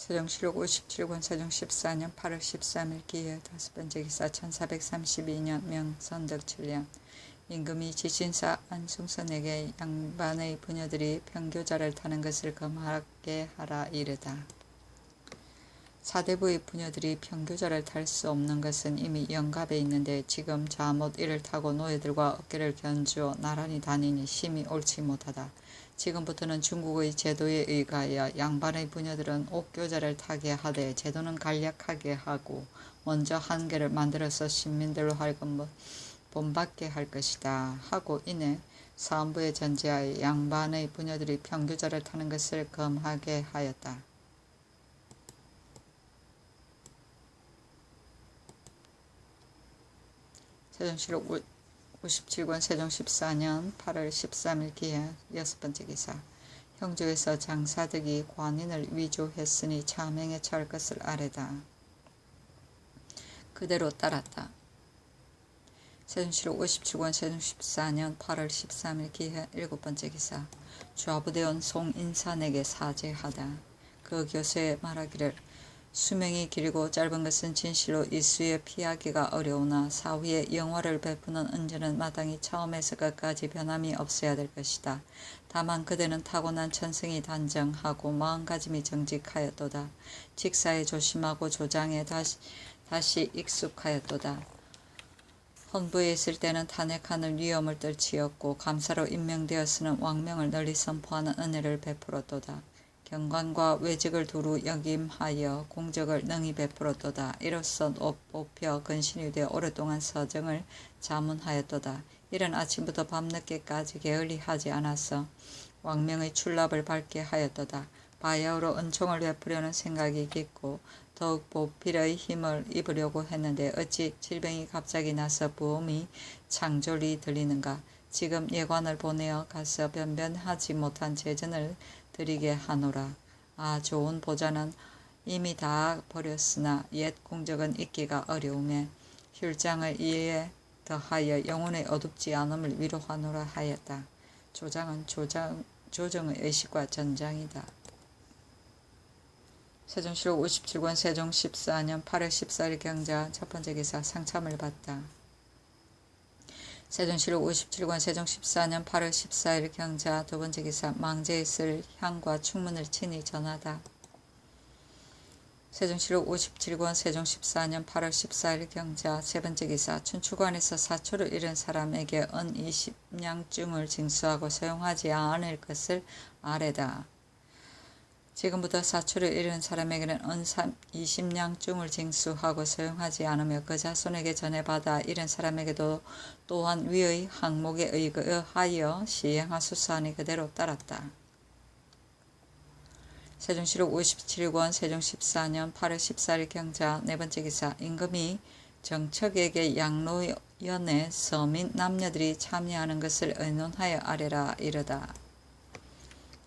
세종실록 57권 세종 14년 8월 13일 기해 5번째 기사 1432년 명선덕 7년 임금이 지신사 안중선에게 양반의 부녀들이 평교자를 타는 것을 금하게 하라 이르다. 사대부의 부녀들이 평교자를 탈 수 없는 것은 이미 영갑에 있는데 지금 자못 이를 타고 노예들과 어깨를 견주어 나란히 다니니 심히 옳지 못하다. 지금부터는 중국의 제도에 의하여 양반의 부녀들은 옥교자를 타게 하되 제도는 간략하게 하고 먼저 한계를 만들어서 신민들로 하여금 본받게 할 것이다 하고 이내 사헌부에 전제하여 양반의 부녀들이 평교자를 타는 것을 금하게 하였다. 세종실록 57권 세종 14년 8월 13일 기해 6번째 기사 형조에서 장사득이 관인을 위조했으니 차명에 처할 것을 아뢰다. 그대로 따랐다. 세종실록 57권 세종 14년 8월 13일 기해 7번째 기사 좌부대원 송인산에게 사죄하다. 그 교수에 말하기를 수명이 길고 짧은 것은 진실로 이수에 피하기가 어려우나 사후에 영화를 베푸는 은전은 마땅히 처음에서 끝까지 변함이 없어야 될 것이다. 다만 그대는 타고난 천성이 단정하고 마음가짐이 정직하였도다. 직사에 조심하고 조장에 다시 익숙하였도다. 헌부에 있을 때는 탄핵하는 위험을 떨치었고 감사로 임명되었으는 왕명을 널리 선포하는 은혜를 베풀었도다. 경관과 외직을 두루 역임하여 공적을 능히 베풀었도다. 이로써 뽑혀 근신이 되어 오랫동안 서정을 자문하였도다. 이른 아침부터 밤늦게까지 게을리하지 않아서 왕명의 출납을 밝게 하였도다. 바야흐로 은총을 베푸려는 생각이 깊고 더욱 보필의 힘을 입으려고 했는데 어찌 질병이 갑자기 나서 부음이 창졸이 들리는가. 지금 예관을 보내어 가서 변변하지 못한 제전을 드리게 하노라. 좋은 보좌는 이미 다 버렸으나 옛 공적은 잊기가 어려우며 휼장을 이에 더하여 영혼의 어둡지 않음을 위로하노라 하였다. 조장은 조정의 의식과 전장이다. 세종실록 57권 세종 14년 8월 14일 경자 첫번째 기사 상참을 받다. 세종실록 57권 세종 14년 8월 14일 경자 두번째 기사 망제에 쓸 향과 충문을 친히 전하다. 세종실록 57권 세종 14년 8월 14일 경자 세번째 기사 춘추관에서 사초를 잃은 사람에게 은 20냥중을 징수하고 사용하지 않을 것을 아뢰다. 지금부터 사초를 잃은 사람에게는 은 20냥중을 징수하고 사용하지 않으며 그 자손에게 전해받아 잃은 사람에게도 또한 위의 항목에 의하여 시행하소서하니 그대로 따랐다. 세종실록 57권 세종 14년 8월 14일 경자 네번째 기사 임금이 정척에게 양로연에 서민 남녀들이 참여하는 것을 의논하여 아뢰라 이르다.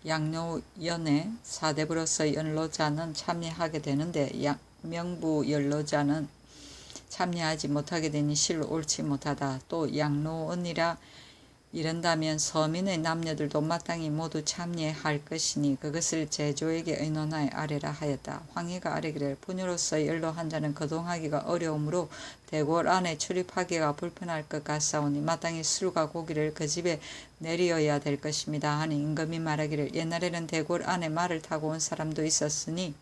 양로연에 사대부로서 연로자는 참여하게 되는데 명부 연로자는 참여하지 못하게 되니 실로 옳지 못하다. 또 양로원이라 이른다면 서민의 남녀들도 마땅히 모두 참여할 것이니 그것을 제조에게 의논하여 아뢰라 하였다. 황희가 아뢰기를 부녀로서 연로한 자는 거동하기가 어려우므로 대궐 안에 출입하기가 불편할 것 같사오니 마땅히 술과 고기를 그 집에 내리어야 될 것입니다 하니 임금이 말하기를 옛날에는 대궐 안에 말을 타고 온 사람도 있었으니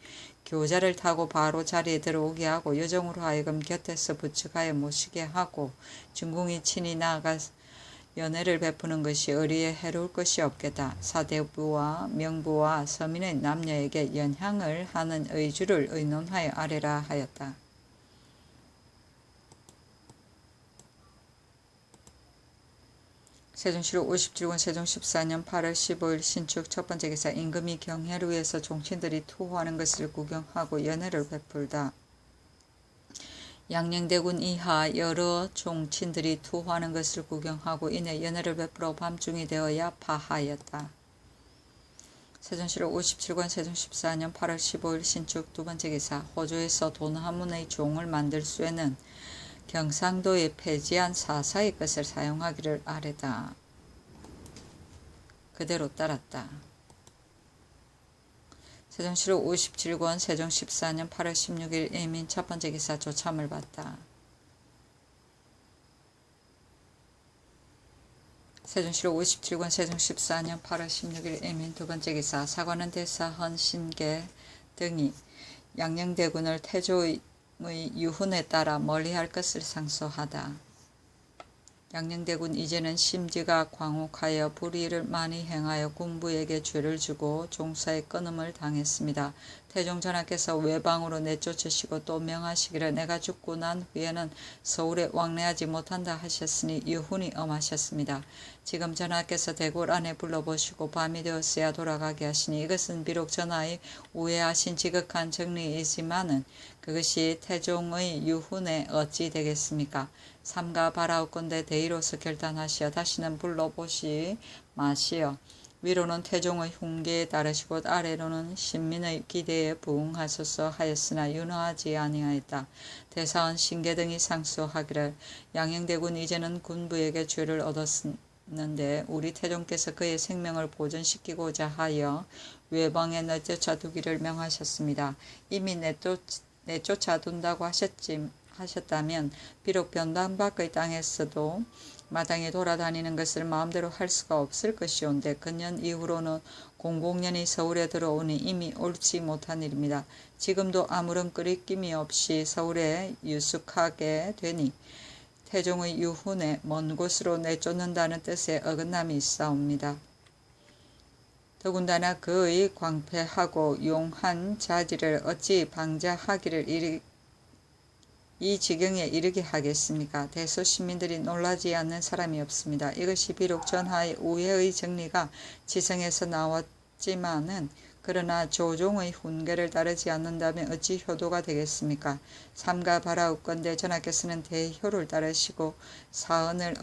교자를 타고 바로 자리에 들어오게 하고 여종으로 하여금 곁에서 부축하여 모시게 하고 중궁이 친히 나아가 연회를 베푸는 것이 의리에 해로울 것이 없겠다. 사대부와 명부와 서민의 남녀에게 연향을 하는 의주를 의논하여 아뢰라 하였다. 세종실록 57권 세종 14년 8월 15일 신축 첫번째 기사 임금이 경회를 위해서 종친들이 투호하는 것을 구경하고 연회를 베풀다. 양녕대군 이하 여러 종친들이 투호하는 것을 구경하고 이내 연회를 베풀어 밤중이 되어야 파하였다. 세종실록 57권 세종 14년 8월 15일 신축 두번째 기사 호조에서 돈하문의 종을 만들 수에는 경상도에 폐지한 사사의 것을 사용하기를 아뢰다. 그대로 따랐다. 세종시로 57권 세종 14년 8월 16일 예민 첫 번째 기사 조참을 받다. 세종시로 57권 세종 14년 8월 16일 예민 두 번째 기사 사관은 대사 헌신계 등이 양녕대군을 태조의 유훈에 따라 멀리할 것을 상소하다. 양녕대군 이제는 심지가 광혹하여 불의를 많이 행하여 군부에게 죄를 주고 종사의 끊음을 당했습니다. 태종 전하께서 외방으로 내쫓으시고 또 명하시기를 내가 죽고 난 후에는 서울에 왕래하지 못한다 하셨으니 유훈이 엄하셨습니다. 지금 전하께서 대궐 안에 불러보시고 밤이 되었어야 돌아가게 하시니 이것은 비록 전하의 우회하신 지극한 정리이지만은 그것이 태종의 유훈에 어찌 되겠습니까? 삼가 바라옵건대 대의로서 결단하시어 다시는 불러보시 마시어 위로는 태종의 훈계에 따르시고 아래로는 신민의 기대에 부응하소서 하였으나 윤허하지 아니하였다. 대사원 신계 등이 상소하기를 양녕대군 이제는 군부에게 죄를 얻었는데 우리 태종께서 그의 생명을 보존시키고자 하여 외방에 내쫓아두기를 명하셨습니다. 이미 내쫓아둔다고 하셨다면 비록 변방 밖의 땅에서도 마땅히 돌아다니는 것을 마음대로 할 수가 없을 것이온데 근년 이후로는 공공연히 서울에 들어오니 이미 옳지 못한 일입니다. 지금도 아무런 끄리낌이 없이 서울에 유숙하게 되니 태종의 유훈에 먼 곳으로 내쫓는다는 뜻의 어긋남이 있사옵니다. 더군다나 그의 광패하고 용한 자질을 어찌 방자하기를 이 지경에 이르게 하겠습니까? 대소 시민들이 놀라지 않는 사람이 없습니다. 이것이 비록 전하의 우회의 정리가 지성에서 나왔지만은 그러나 조종의 훈계를 따르지 않는다면 어찌 효도가 되겠습니까? 삼가 바라옵건대 전하께서는 대효를 따르시고 사언을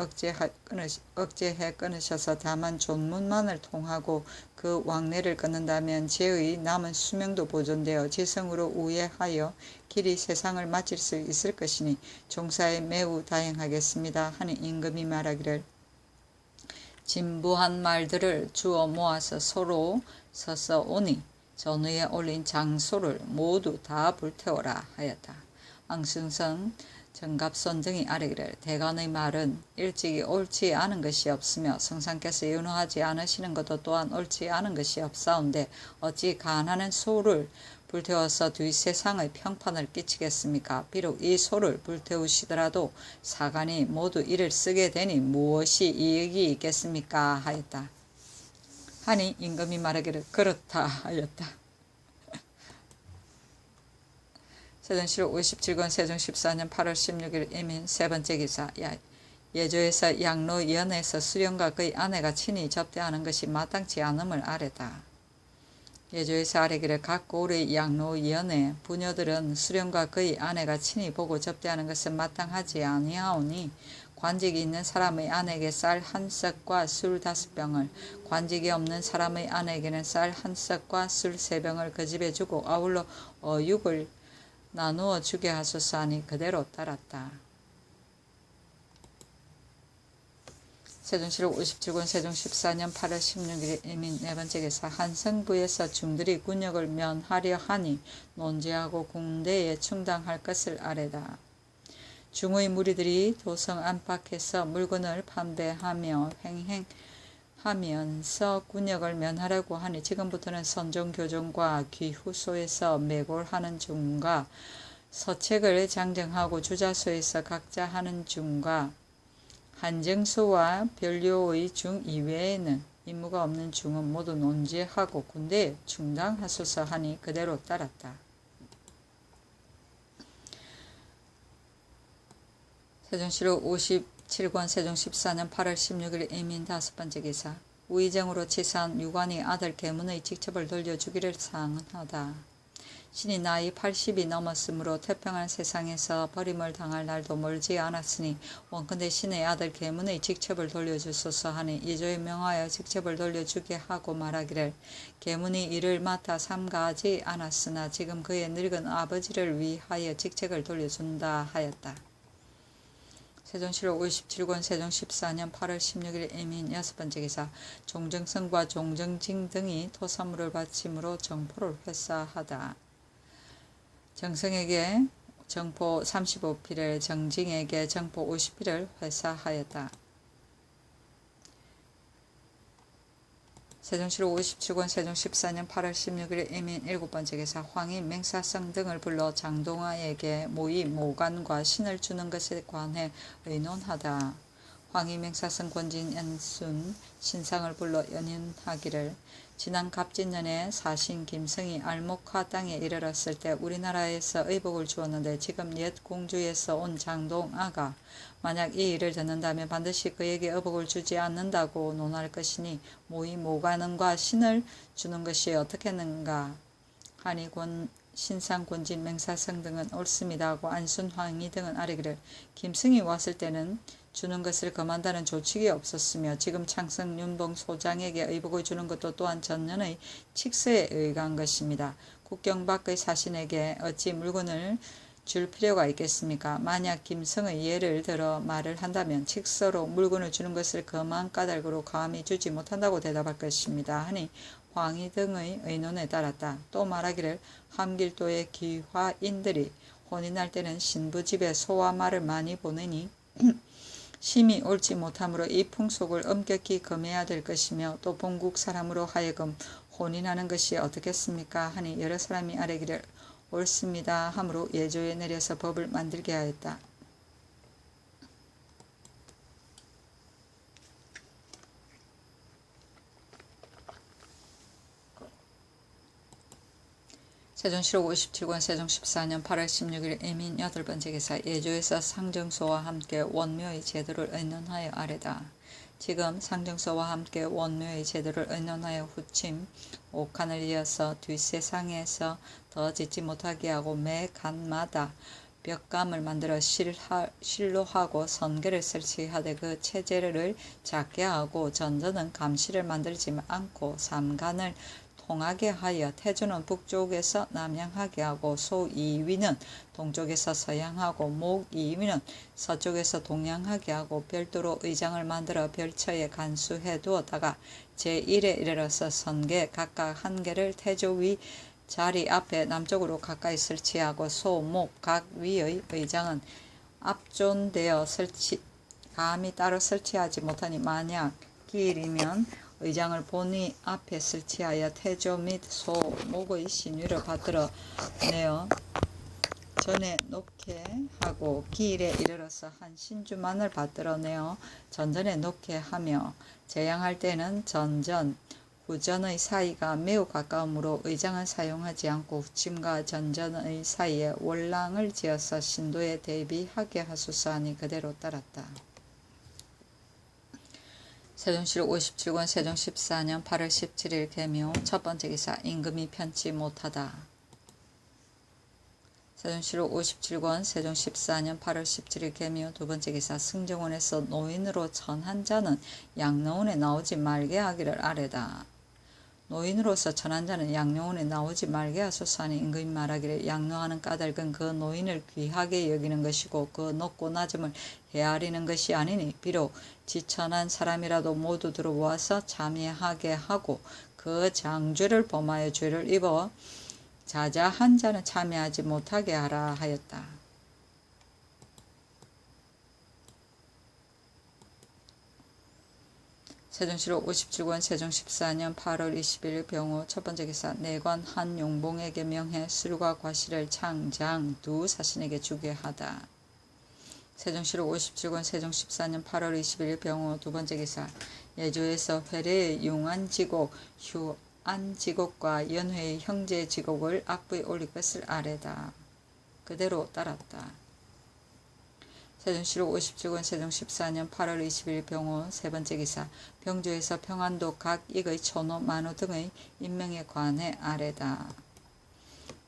억제해 끊으셔서 다만 존문만을 통하고 그 왕래를 끊는다면 제의 남은 수명도 보존되어 지성으로 우회하여 길이 세상을 마칠 수 있을 것이니 종사에 매우 다행하겠습니다. 하니 임금이 말하기를 진부한 말들을 주어 모아서 서로 서서 오니 전위에 올린 장소를 모두 다 불태워라 하였다. 앙승선 정갑손 등이 아뢰기를 대간의 말은 일찍이 옳지 않은 것이 없으며 성상께서 윤호하지 않으시는 것도 또한 옳지 않은 것이 없사온데 어찌 간하는 소를 불태워서 뒷세상의 평판을 끼치겠습니까? 비록 이 소를 불태우시더라도 사간이 모두 이를 쓰게 되니 무엇이 이익이 있겠습니까? 하였다. 하니 임금이 말하기를 그렇다 하였다. 세종시로 57권 세종 14년 8월 16일 예민 세 번째 기사 예조에서 양로위원회에서 수령과 그의 아내가 친히 접대하는 것이 마땅치 않음을 아뢰다. 예조에서 아뢰기를 각 고을의 양로위원회 부녀들은 수령과 그의 아내가 친히 보고 접대하는 것은 마땅하지 아니하오니 관직이 있는 사람의 아내에게 쌀 한 썩과 술 5병을 관직이 없는 사람의 아내에게는 쌀 한 썩과 술 3병을 그 집에 주고 아울러 어육을 나누어 주게 하소서 하니 그대로 따랐다. 세종시로 57권 세종 14년 8월 16일 예민 네 번째 기사 한성부에서 중들이 군역을 면하려 하니 논제하고 궁대에 충당할 것을 아뢰다. 중의 무리들이 도성 안팎에서 물건을 판매하며 횡행하면서 군역을 면하려고 하니 지금부터는 선종교종과 귀후소에서 매골하는 중과 서책을 장정하고 주자소에서 각자 하는 중과 한정소와 변료의 중 이외에는 임무가 없는 중은 모두 논제하고 군대에 충당하소서 하니 그대로 따랐다. 세종시로 57권 세종 14년 8월 16일 예민 5번째 기사 우의정으로 치사한 유관이 아들 계문의 직첩을 돌려주기를 사항하다. 신이 나이 80이 넘었으므로 태평한 세상에서 버림을 당할 날도 멀지 않았으니 원컨대 신의 아들 계문의 직첩을 돌려주소서 하니 예조에 명하여 직첩을 돌려주게 하고 말하기를 계문이 이를 맡아 삼가하지 않았으나 지금 그의 늙은 아버지를 위하여 직책을 돌려준다 하였다. 세종실록 57권 세종 14년 8월 16일 이민 여섯 번째 기사 종정성과 종정징 등이 토사물을 바침으로 정포를 회사하다. 정성에게 정포 35필을 정징에게 정포 50필을 회사하였다. 세종실록 57권 세종 14년 8월 16일 이민 일곱 번째 기사 황이 맹사성 등을 불러 장동아에게 모의 모관과 신을 주는 것에 관해 의논하다. 황이 맹사성 권진 연순 신상을 불러 연인하기를 지난 갑진년에 사신 김성이 알목화 땅에 이르렀을 때 우리나라에서 의복을 주었는데 지금 옛 공주에서 온 장동아가 만약 이 일을 듣는다면 반드시 그에게 의복을 주지 않는다고 논할 것이니 모의 모관과 신을 주는 것이 어떻겠는가 하니 신상 권진 맹사성 등은 옳습니다 하고 안순 황희 등은 아뢰기를 김승이 왔을 때는 주는 것을 금한다는 조칙이 없었으며 지금 창성 윤봉 소장에게 의복을 주는 것도 또한 전년의 칙서에 의한 것입니다. 국경 밖의 사신에게 어찌 물건을 줄 필요가 있겠습니까? 만약 김성의 예를 들어 말을 한다면 칙서로 물건을 주는 것을 금한 까닭으로 감히 주지 못한다고 대답할 것입니다. 하니 황희 등의 의논에 따랐다. 또 말하기를 함길도의 귀화인들이 혼인할 때는 신부 집에 소와 말을 많이 보내니 심히 옳지 못하므로 이 풍속을 엄격히 금해야 될 것이며 또 본국 사람으로 하여금 혼인하는 것이 어떻겠습니까? 하니 여러 사람이 아뢰기를 옳습니다 하므로 예조에 내려서 법을 만들게 하였다. 세종실록 57권 세종 14년 8월 16일 이민 여덟 번째 기사 예조에서 상정소와 함께 원묘의 제도를 의논하여 아뢰다. 지금 상정소와 함께 원묘의 제도를 의논하여 후침 5칸을 이어서 뒷세상에서 더 짓지 못하게 하고 매 칸마다 벽감을 만들어 실로 하고 선계를 설치하되 그 체제를 작게 하고 전전은 감시를 만들지 않고 삼간을 통하게 하여 태조는 북쪽에서 남향하게 하고 소 2위는 동쪽에서 서향하고 목 2위는 서쪽에서 동향하게 하고 별도로 의장을 만들어 별처에 간수해 두었다가 제1에 이르러서 선계 각각 한 개를 태조 위 자리 앞에 남쪽으로 가까이 설치하고 소, 목 각 위의 의장은 앞존되어 감히 따로 설치하지 못하니 만약 기일이면 의장을 본위 앞에 설치하여 태조 및 소, 목의 신위를 받들어 내어 전에 놓게 하고 기일에 이르러서 한 신주만을 받들어 내어 전전에 놓게 하며 제양할 때는 전전, 후전의 사이가 매우 가까우므로 의장은 사용하지 않고 후침과 전전의 사이에 월랑을 지어서 신도에 대비하게 하소서 하니 그대로 따랐다. 세종실록 57권 세종 14년 8월 17일 계묘 첫 번째 기사 임금이 편치 못하다. 세종실록 57권 세종 14년 8월 17일 계묘 두 번째 기사 승정원에서 노인으로 천한 자는 양로원에 나오지 말게 하기를 아뢰다. 노인으로서 천한 자는 양로원에 나오지 말게 하소서 하니 임금이 말하기를 양로하는 까닭은 그 노인을 귀하게 여기는 것이고 그 높고 낮음을 헤아리는 것이 아니니 비록 지천한 사람이라도 모두 들어와서 참여하게 하고 그 장죄를 범하여 죄를 입어 자자한 자는 참여하지 못하게 하라 하였다. 세종실록 57권 세종 14년 8월 20일 병호 첫 번째 기사 내관 한용봉에게 명해 술과 과실을 창장 두 사신에게 주게 하다. 세종실록 57권 세종 14년 8월 21일 병호 두 번째 기사 예조에서 회례의 용안지곡 휴안지곡과 연회의 형제지곡을 악부에 올릴 것을 아뢰다. 그대로 따랐다. 세종실록 57권 세종 14년 8월 20일 병호 세 번째 기사 병조에서 평안도 각 익의 천호 만호 등의 임명에 관해 아뢰다.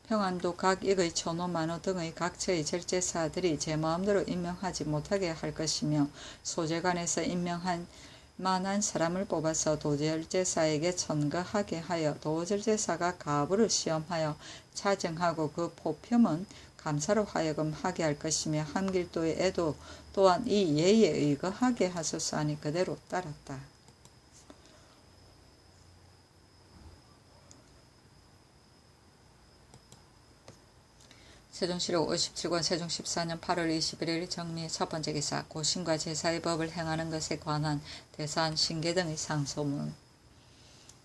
평안도 각 익의 천호 만호 등의 각처의 절제사들이 제 마음대로 임명하지 못하게 할 것이며 소재관에서 임명한 만한 사람을 뽑아서 도절제사에게 천거하게 하여 도절제사가 가부를 시험하여 차정하고 그 포표문 감사로 하여금 하게 할 것이며 한길도의 애도 또한 이 예에 의거하게 하소서 하니 그대로 따랐다. 세종시록 57권 세종 14년 8월 21일 정리 첫 번째 기사 고신과 제사의 법을 행하는 것에 관한 대사한 신계 등의 상소문.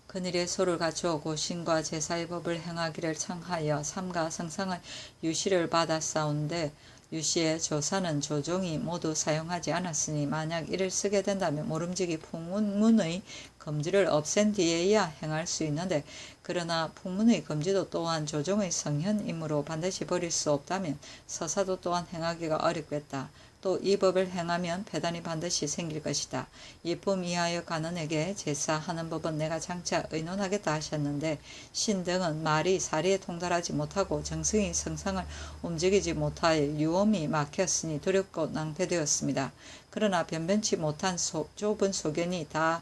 그늘에 소를 갖추어 고신과 제사의 법을 행하기를 청하여 삼가 성상의 유시를 받아 싸운데 유시의 조사는 조종이 모두 사용하지 않았으니 만약 이를 쓰게 된다면 모름지기 풍문의 금지를 없앤 뒤에야 행할 수 있는데 그러나 풍문의 금지도 또한 조종의 성현이므로 반드시 버릴 수 없다면 서사도 또한 행하기가 어렵겠다. 또 이 법을 행하면 폐단이 반드시 생길 것이다. 이품 이하여 간원에게 제사하는 법은 내가 장차 의논하겠다 하셨는데 신등은 말이 사리에 통달하지 못하고 정승이 성상을 움직이지 못하여 유엄이 막혔으니 두렵고 낭패되었습니다. 그러나 변변치 못한 좁은 소견이 다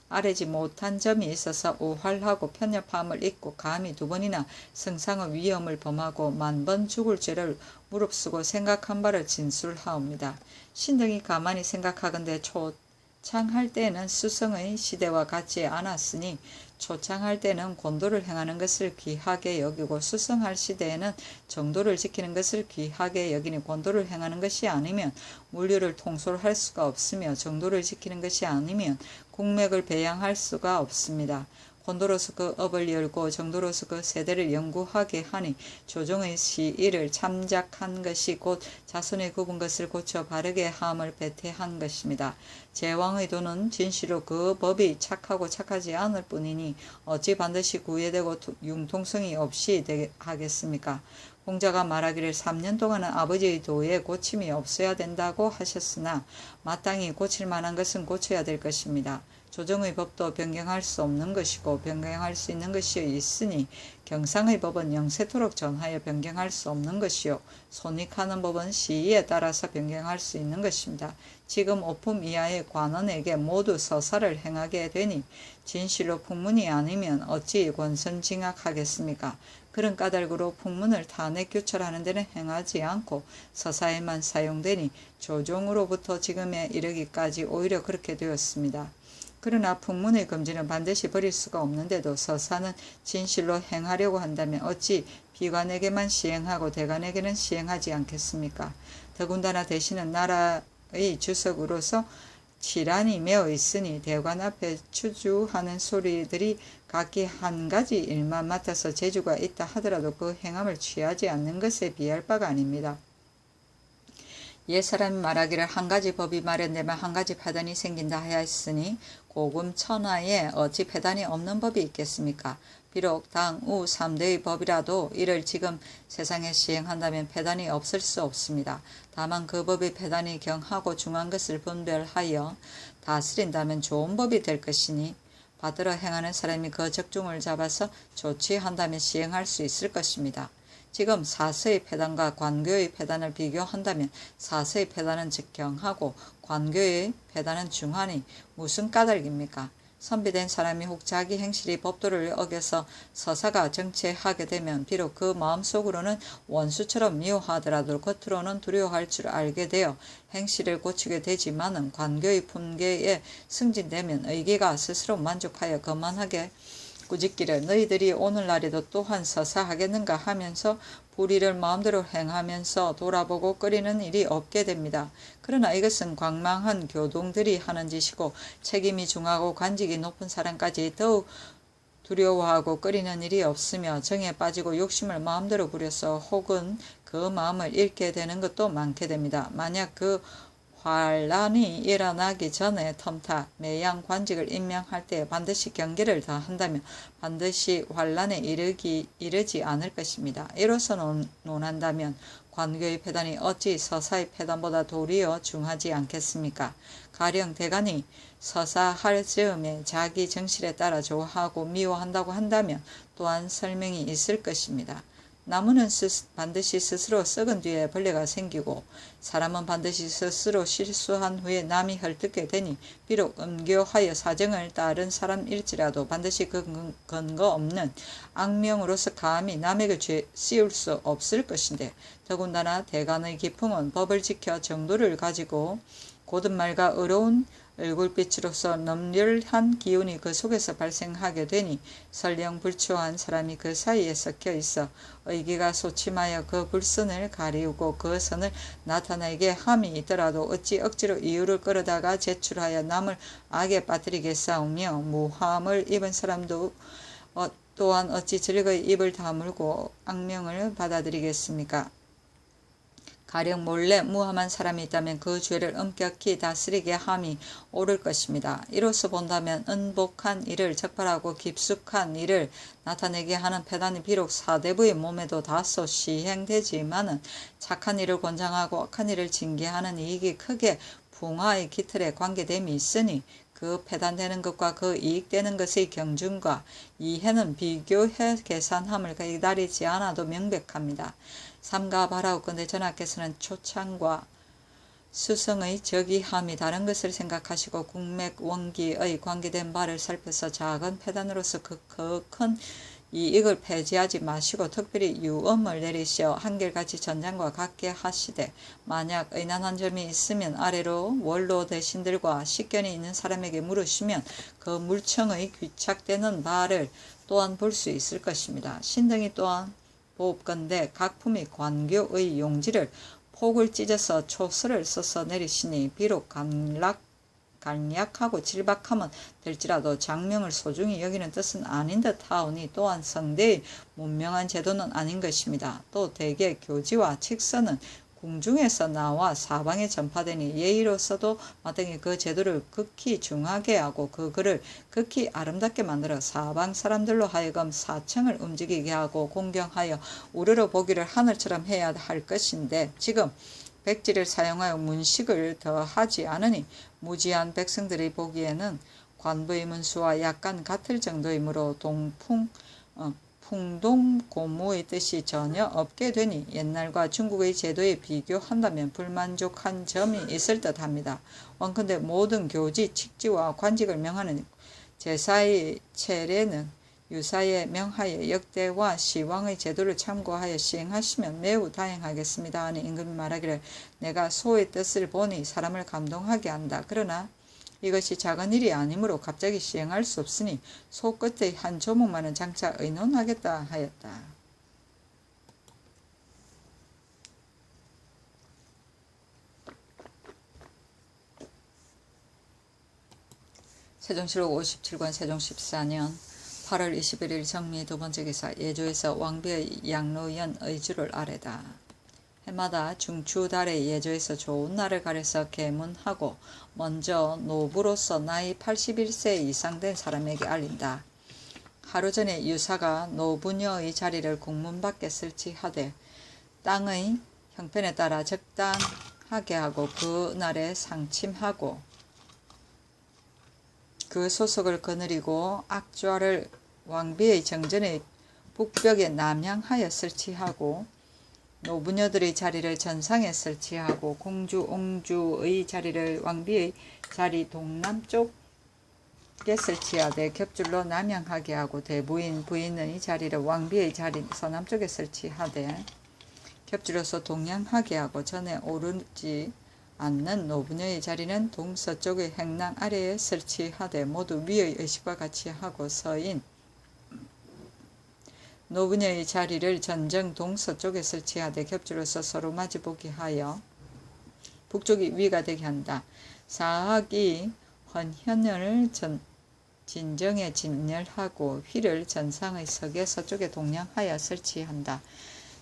아뢰지 못한 점이 있어서 오활하고 편협함을 잊고 감히 2번이나 성상의 위험을 범하고 10,000번 죽을 죄를 무릅쓰고 생각한 바를 진술하옵니다. 신등이 가만히 생각하건대 초창할 때에는 수성의 시대와 같지 않았으니 초창할 때는 권도를 행하는 것을 귀하게 여기고 수성할 시대에는 정도를 지키는 것을 귀하게 여기니 권도를 행하는 것이 아니면 물류를 통솔할 수가 없으며 정도를 지키는 것이 아니면 국맥을 배양할 수가 없습니다. 권도로서 그 업을 열고 정도로서 그 세대를 영구하게 하니 조정의 시일을 참작한 것이 곧 자손의 굽은 것을 고쳐 바르게 함을 배태한 것입니다. 제왕의 도는 진실로 그 법이 착하고 착하지 않을 뿐이니 어찌 반드시 구애되고 융통성이 없이 하겠습니까? 공자가 말하기를 3년 동안은 아버지의 도에 고침이 없어야 된다고 하셨으나 마땅히 고칠 만한 것은 고쳐야 될 것입니다. 조정의 법도 변경할 수 없는 것이고 변경할 수 있는 것이 있으니 경상의 법은 영세토록 전하여 변경할 수 없는 것이요 손익하는 법은 시의에 따라서 변경할 수 있는 것입니다. 지금 오품 이하의 관원에게 모두 서사를 행하게 되니 진실로 풍문이 아니면 어찌 권선징악하겠습니까? 그런 까닭으로 풍문을 탄핵 교철하는 데는 행하지 않고 서사에만 사용되니 조정으로부터 지금에 이르기까지 오히려 그렇게 되었습니다. 그러나 풍문의 금지는 반드시 버릴 수가 없는데도 서사는 진실로 행하려고 한다면 어찌 비관에게만 시행하고 대관에게는 시행하지 않겠습니까? 더군다나 대신은 나라의 주석으로서 치란이 매어 있으니 대관 앞에 추주하는 소리들이 각기 한 가지 일만 맡아서 재주가 있다 하더라도 그 행함을 취하지 않는 것에 비할 바가 아닙니다. 옛사람이 말하기를 한 가지 법이 마련되면 한 가지 폐단이 생긴다 하였으니 고금 천하에 어찌 폐단이 없는 법이 있겠습니까? 비록 당우 3대의 법이라도 이를 지금 세상에 시행한다면 폐단이 없을 수 없습니다. 다만 그 법이 폐단이 경하고 중한 것을 분별하여 다스린다면 좋은 법이 될 것이니 받들어 행하는 사람이 그 적중을 잡아서 조치한다면 시행할 수 있을 것입니다. 지금 사서의 폐단과 관교의 폐단을 비교한다면 사서의 폐단은 적경하고 관교의 폐단은 중하니 무슨 까닭입니까? 선비된 사람이 혹 자기 행실이 법도를 어겨서 서사가 정체하게 되면 비록 그 마음속으로는 원수처럼 미워하더라도 겉으로는 두려워할 줄 알게 되어 행실을 고치게 되지만은 관교의 품계에 승진되면 의기가 스스로 만족하여 거만하게 꾸짖기를 너희들이 오늘날에도 또한 서사하겠는가 하면서 불의를 마음대로 행하면서 돌아보고 끓이는 일이 없게 됩니다. 그러나 이것은 광망한 교동들이 하는 짓이고 책임이 중하고 관직이 높은 사람까지 더욱 두려워하고 끓이는 일이 없으며 정에 빠지고 욕심을 마음대로 부려서 혹은 그 마음을 잃게 되는 것도 많게 됩니다. 만약 그 환란이 일어나기 전에 텀타 매양 관직을 임명할 때 반드시 경계를 다한다면 반드시 환란에 이르지 않을 것입니다. 이로써 논한다면 관교의 폐단이 어찌 서사의 폐단보다 도리어 중하지 않겠습니까? 가령 대간이 서사할 즈음에 자기 정실에 따라 좋아하고 미워한다고 한다면 또한 설명이 있을 것입니다. 나무는 반드시 스스로 썩은 뒤에 벌레가 생기고 사람은 반드시 스스로 실수한 후에 남이 헐뜯게 되니 비록 엄교하여 사정을 따른 사람일지라도 반드시 그 근거 없는 악명으로서 감히 남에게 죄 씌울 수 없을 것인데 더군다나 대간의 기풍은 법을 지켜 정도를 가지고 고든 말과 의로운 얼굴빛으로서 넘렬한 기운이 그 속에서 발생하게 되니 설령 불초한 사람이 그 사이에 섞여 있어 의기가 소침하여 그 불선을 가리우고 그 선을 나타내게 함이 있더라도 어찌 억지로 이유를 끌어다가 제출하여 남을 악에 빠뜨리겠사오며 무함을 입은 사람도 또한 어찌 즐거이 입을 다물고 악명을 받아들이겠습니까? 가령 몰래 무함한 사람이 있다면 그 죄를 엄격히 다스리게 함이 옳을 것입니다. 이로써 본다면 은복한 일을 적발하고 깊숙한 일을 나타내게 하는 패단이 비록 사대부의 몸에도 다소 시행되지만은 착한 일을 권장하고 악한 일을 징계하는 이익이 크게 풍화의 기틀에 관계됨이 있으니 그 패단되는 것과 그 이익되는 것의 경중과 이해는 비교해 계산함을 기다리지 않아도 명백합니다. 삼가 바라옵건대 전하께서는 초창과 수성의 적이함이 다른 것을 생각하시고 국맥원기의 관계된 바를 살펴서 작은 패단으로서 그 큰 이익을 폐지하지 마시고 특별히 유엄을 내리시어 한결같이 전장과 같게 하시되 만약 의난한 점이 있으면 아래로 원로 대신들과 식견이 있는 사람에게 물으시면 그 물청의 귀착되는 바를 또한 볼 수 있을 것입니다. 신등이 또한 보옵건대 각품의 관교의 용지를 폭을 찢어서 초설을 써서 내리시니 비록 간략하고 질박하면 될지라도 장명을 소중히 여기는 뜻은 아닌 듯 하오니 또한 성대의 문명한 제도는 아닌 것입니다. 또 대개 교지와 칙서는 궁중에서 나와 사방에 전파되니 예의로서도 마땅히 그 제도를 극히 중하게 하고 그 글을 극히 아름답게 만들어 사방 사람들로 하여금 사청을 움직이게 하고 공경하여 우러러 보기를 하늘처럼 해야 할 것인데 지금 백지를 사용하여 문식을 더하지 않으니 무지한 백성들이 보기에는 관부의 문수와 약간 같을 정도이므로 풍동고무의 뜻이 전혀 없게 되니 옛날과 중국의 제도에 비교한다면 불만족한 점이 있을 듯합니다. 원컨대 모든 교지, 칙지와 관직을 명하는 제사의 체례는 유사에 명하여 역대와 시왕의 제도를 참고하여 시행하시면 매우 다행하겠습니다 하니 임금이 말하기를 내가 소의 뜻을 보니 사람을 감동하게 한다. 그러나 이것이 작은 일이 아니므로 갑자기 시행할 수 없으니 소 끝의 한 조목만은 장차 의논하겠다 하였다. 세종실록 57권 세종 14년 8월 21일 정미 두 번째 기사 예조에서 왕비의 양로연 의주를 아래다. 해마다 중추달에 예조에서 좋은 날을 가려서 계문하고 먼저 노부로서 나이 81세 이상 된 사람에게 알린다. 하루 전에 유사가 노부녀의 자리를 국문 밖에 설치하되 땅의 형편에 따라 적당하게 하고 그 날에 상침하고 그 소속을 거느리고 악좌를 왕비의 정전의 북벽에 남향하여 설치하고 노부녀들의 자리를 전상에 설치하고 공주, 옹주의 자리를 왕비의 자리 동남쪽에 설치하되 겹줄로 남향하게 하고 대부인, 부인의 자리를 왕비의 자리 서남쪽에 설치하되 겹줄로서 동양하게 하고 전에 오르지 않는 노부녀의 자리는 동서쪽의 행랑 아래에 설치하되 모두 위의 의식과 같이 하고 서인 노부녀의 자리를 전정 동서쪽에 설치하되 겹줄로서 서로 마주보게 하여 북쪽이 위가 되게 한다. 사학이 헌현을 진정에 진열하고 휘를 전상의 서계 서쪽에 동양하여 설치한다.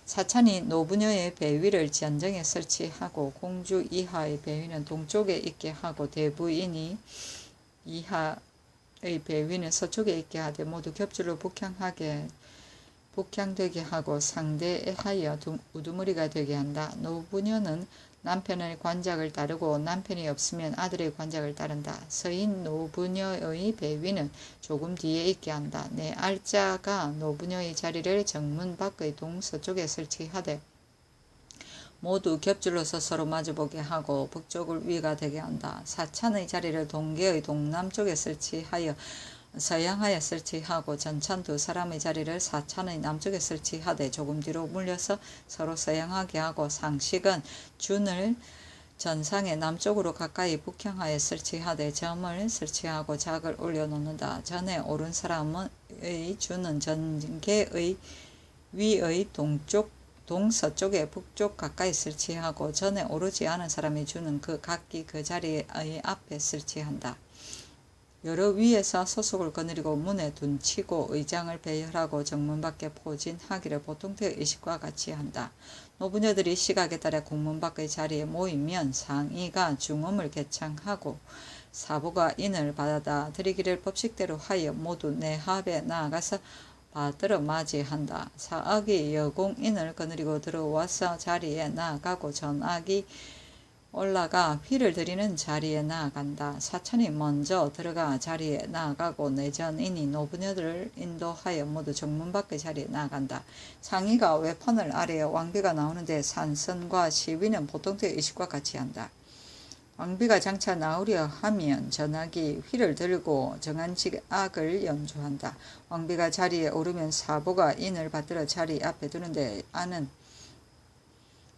사찬이 노부녀의 배위를 전정에 설치하고 공주 이하의 배위는 동쪽에 있게 하고 대부인이 이하의 배위는 서쪽에 있게 하되 모두 겹줄로 북향되게 하고 상대하여 우두머리가 되게 한다. 노부녀는 남편의 관작을 따르고 남편이 없으면 아들의 관작을 따른다. 서인 노부녀의 배위는 조금 뒤에 있게 한다. 내 알자가 노부녀의 자리를 정문 밖의 동서쪽에 설치하되 모두 겹줄로서 서로 마주보게 하고 북쪽을 위가 되게 한다. 사찬의 자리를 동계의 동남쪽에 설치하여 서양하에 설치하고 전찬 두 사람의 자리를 사찬의 남쪽에 설치하되 조금 뒤로 물려서 서로 서양하게 하고 상식은 준을 전상의 남쪽으로 가까이 북향하에 설치하되 점을 설치하고 작을 올려놓는다. 전에 오른 사람의 준은 전계의 위의 동서쪽에 북쪽 가까이 설치하고 전에 오르지 않은 사람이 주는 그 각기 그 자리의 앞에 설치한다. 여러 위에서 소속을 거느리고 문에 둔치고 의장을 배열하고 정문 밖에 포진하기를 보통의 의식과 같이 한다. 노부녀들이 시각에 따라 공문 밖의 자리에 모이면 상의가 중음을 개창하고 사부가 인을 받아다 드리기를 법식대로 하여 모두 내합에 나아가서 받들어 맞이한다. 사악이 여공인을 거느리고 들어와서 자리에 나아가고 전악이 올라가 피를 드리는 자리에 나아간다. 사천이 먼저 들어가 자리에 나아가고 내전인이 노부녀들을 인도하여 모두 정문 밖의 자리에 나아간다. 상의가 외판을 아래에 왕비가 나오는데 산선과 시위는 보통의 의식과 같이 한다. 왕비가 장차 나오려 하면 전악이 휘를 들고 정한 직악을 연주한다. 왕비가 자리에 오르면 사보가 인을 받들어 자리 앞에 두는데 안은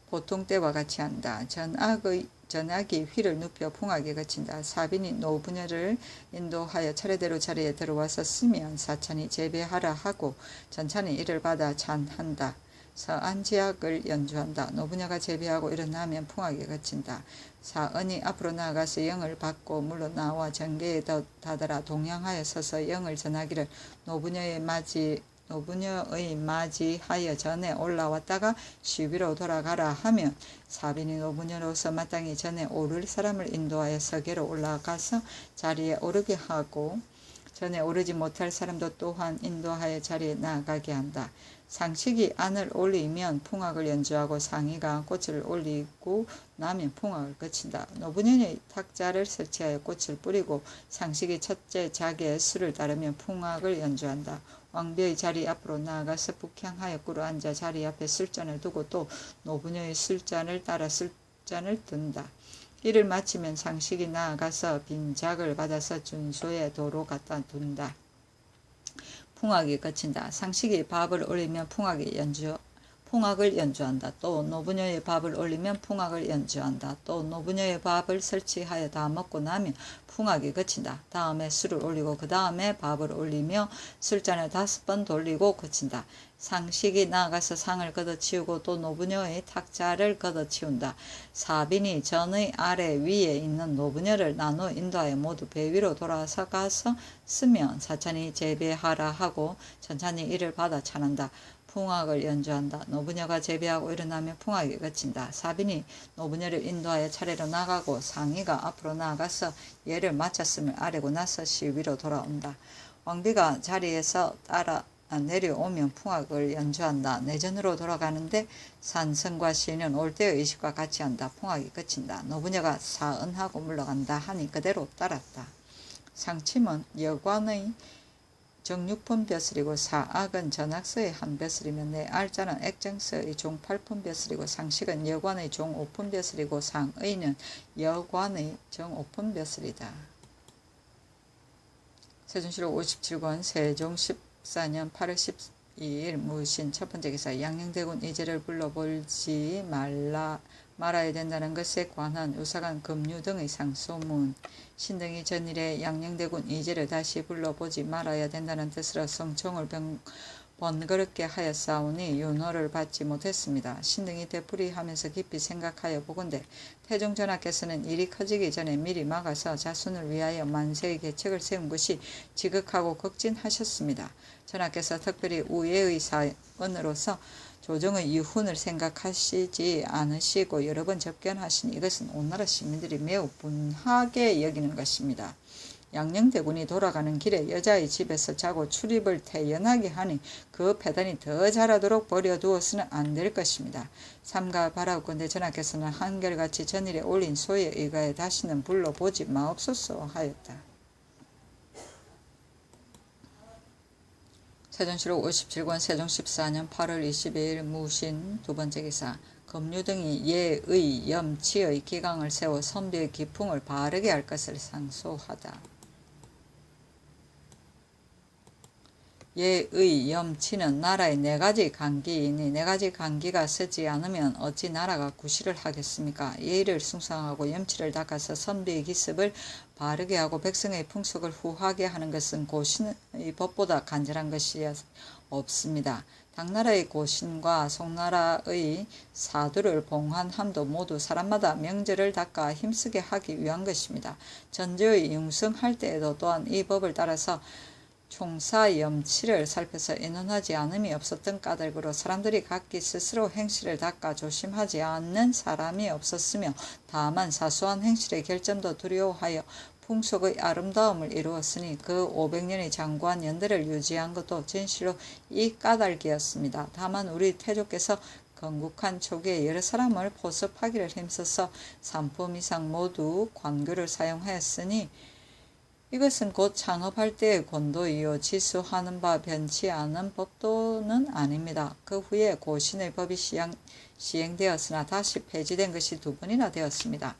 보통 때와 같이 한다. 전악이 휘를 눕혀 풍악에 그친다. 사빈이 노부녀를 인도하여 차례대로 자리에 들어와서 쓰면 사찬이 재배하라 하고 전찬이 이를 받아 찬한다. 서안지악을 연주한다. 노부녀가 재배하고 일어나면 풍악에 그친다. 사은이 앞으로 나아가서 영을 받고 물러나와 정계에 다다라 동양하여 서서 영을 전하기를 노부녀의 맞이하여 전에 올라왔다가 시비로 돌아가라 하면 사빈이 노부녀로서 마땅히 전에 오를 사람을 인도하여 서계로 올라가서 자리에 오르게 하고 전에 오르지 못할 사람도 또한 인도하여 자리에 나아가게 한다. 상식이 안을 올리면 풍악을 연주하고 상의가 꽃을 올리고 나면 풍악을 그친다. 노부녀의 탁자를 설치하여 꽃을 뿌리고 상식이 첫째 자기의 수를 따르면 풍악을 연주한다. 왕비의 자리 앞으로 나아가서 북향하여 꿇어 앉아 자리 앞에 술잔을 두고 또 노부녀의 술잔을 따라 술잔을 든다. 이를 마치면 상식이 나아가서 빈작을 받아서 준소에 도로 갖다 둔다. 풍악이 그친다. 상식이 밥을 올리면 풍악을 연주한다. 또 노부녀의 밥을 올리면 풍악을 연주한다. 또 노부녀의 밥을 설치하여 다 먹고 나면 풍악이 그친다. 다음에 술을 올리고 그 다음에 밥을 올리며 술잔을 5번 돌리고 그친다. 상식이 나아가서 상을 걷어치우고 또 노부녀의 탁자를 걷어치운다. 사빈이 전의 아래 위에 있는 노부녀를 나눠 인도하여 모두 배 위로 돌아서 가서 쓰면 사찬이 재배하라 하고 천천히 이를 받아 차는다. 풍악을 연주한다. 노부녀가 재배하고 일어나면 풍악이 그친다. 사빈이 노부녀를 인도하여 차례로 나가고 상의가 앞으로 나아가서 예를 마쳤음을 아뢰고 나서 시위로 돌아온다. 왕비가 자리에서 내려오면 풍악을 연주한다. 내전으로 돌아가는데 산성과 시는 올 때의 의식과 같이 한다. 풍악이 그친다. 노부녀가 사은하고 물러간다 하니 그대로 따랐다. 상침은 여관의 정육품 벼슬이고 사악은 전학서의 한 벼슬이며 내 알자는 액정서의 종 8품 벼슬이고 상식은 여관의 종 5품 벼슬이고 상의는 여관의 정 5품 벼슬이다. 세종시록 57권 세종 14년 8월 12일 무신 첫 번째 기사 양녕대군 이제를 불러보지 말아야 된다는 것에 관한 우사간 급류 등의 상소문 신등이 전일에 양녕대군 이제를 다시 불러보지 말아야 된다는 뜻으로 성총을 번거롭게 하였사오니 윤호를 받지 못했습니다. 신등이 되풀이하면서 깊이 생각하여 보건대 태종 전하께서는 일이 커지기 전에 미리 막아서 자손을 위하여 만세의 계책을 세운 것이 지극하고 극진하셨습니다. 전하께서 특별히 우예의 사언으로서 조정의 유훈을 생각하시지 않으시고 여러 번 접견하신 이것은 오나라 시민들이 매우 분하게 여기는 것입니다. 양녕대군이 돌아가는 길에 여자의 집에서 자고 출입을 태연하게 하니 그 패단이 더 자라도록 버려두어서는 안 될 것입니다. 삼가 바라옵건대 전하께서는 한결같이 전일에 올린 소에 의가에 다시는 불러보지 마옵소서 하였다. 세종시록 57권 세종 14년 8월 22일 무신 두번째 기사. 검류등이 예의 염치의 기강을 세워 선비의 기풍을 바르게 할 것을 상소하다. 예의 염치는 나라의 4가지 강기이니 4가지 강기가 서지 않으면 어찌 나라가 구실을 하겠습니까? 예의를 숭상하고 염치를 닦아서 선비의 기습을 바르게 하고 백성의 풍속을 후하게 하는 것은 고신의 법보다 간절한 것이 없습니다. 당나라의 고신과 송나라의 사두를 봉환함도 모두 사람마다 명제를 닦아 힘쓰게 하기 위한 것입니다. 전제의 융성할 때에도 또한 이 법을 따라서 총사 염치를 살펴서 인원하지 않음이 없었던 까닭으로 사람들이 각기 스스로 행실을 닦아 조심하지 않는 사람이 없었으며 다만 사소한 행실의 결점도 두려워하여 풍속의 아름다움을 이루었으니 그 500년의 장구한 연대를 유지한 것도 진실로 이 까닭이었습니다. 다만 우리 태조께서 건국한 초기에 여러 사람을 포섭하기를 힘써서 3품 이상 모두 관교를 사용하였으니 이것은 곧 창업할 때의 권도이요 지수하는 바 변치 않은 법도는 아닙니다. 그 후에 고신의 법이 시행되었으나 다시 폐지된 것이 2번이나 되었습니다.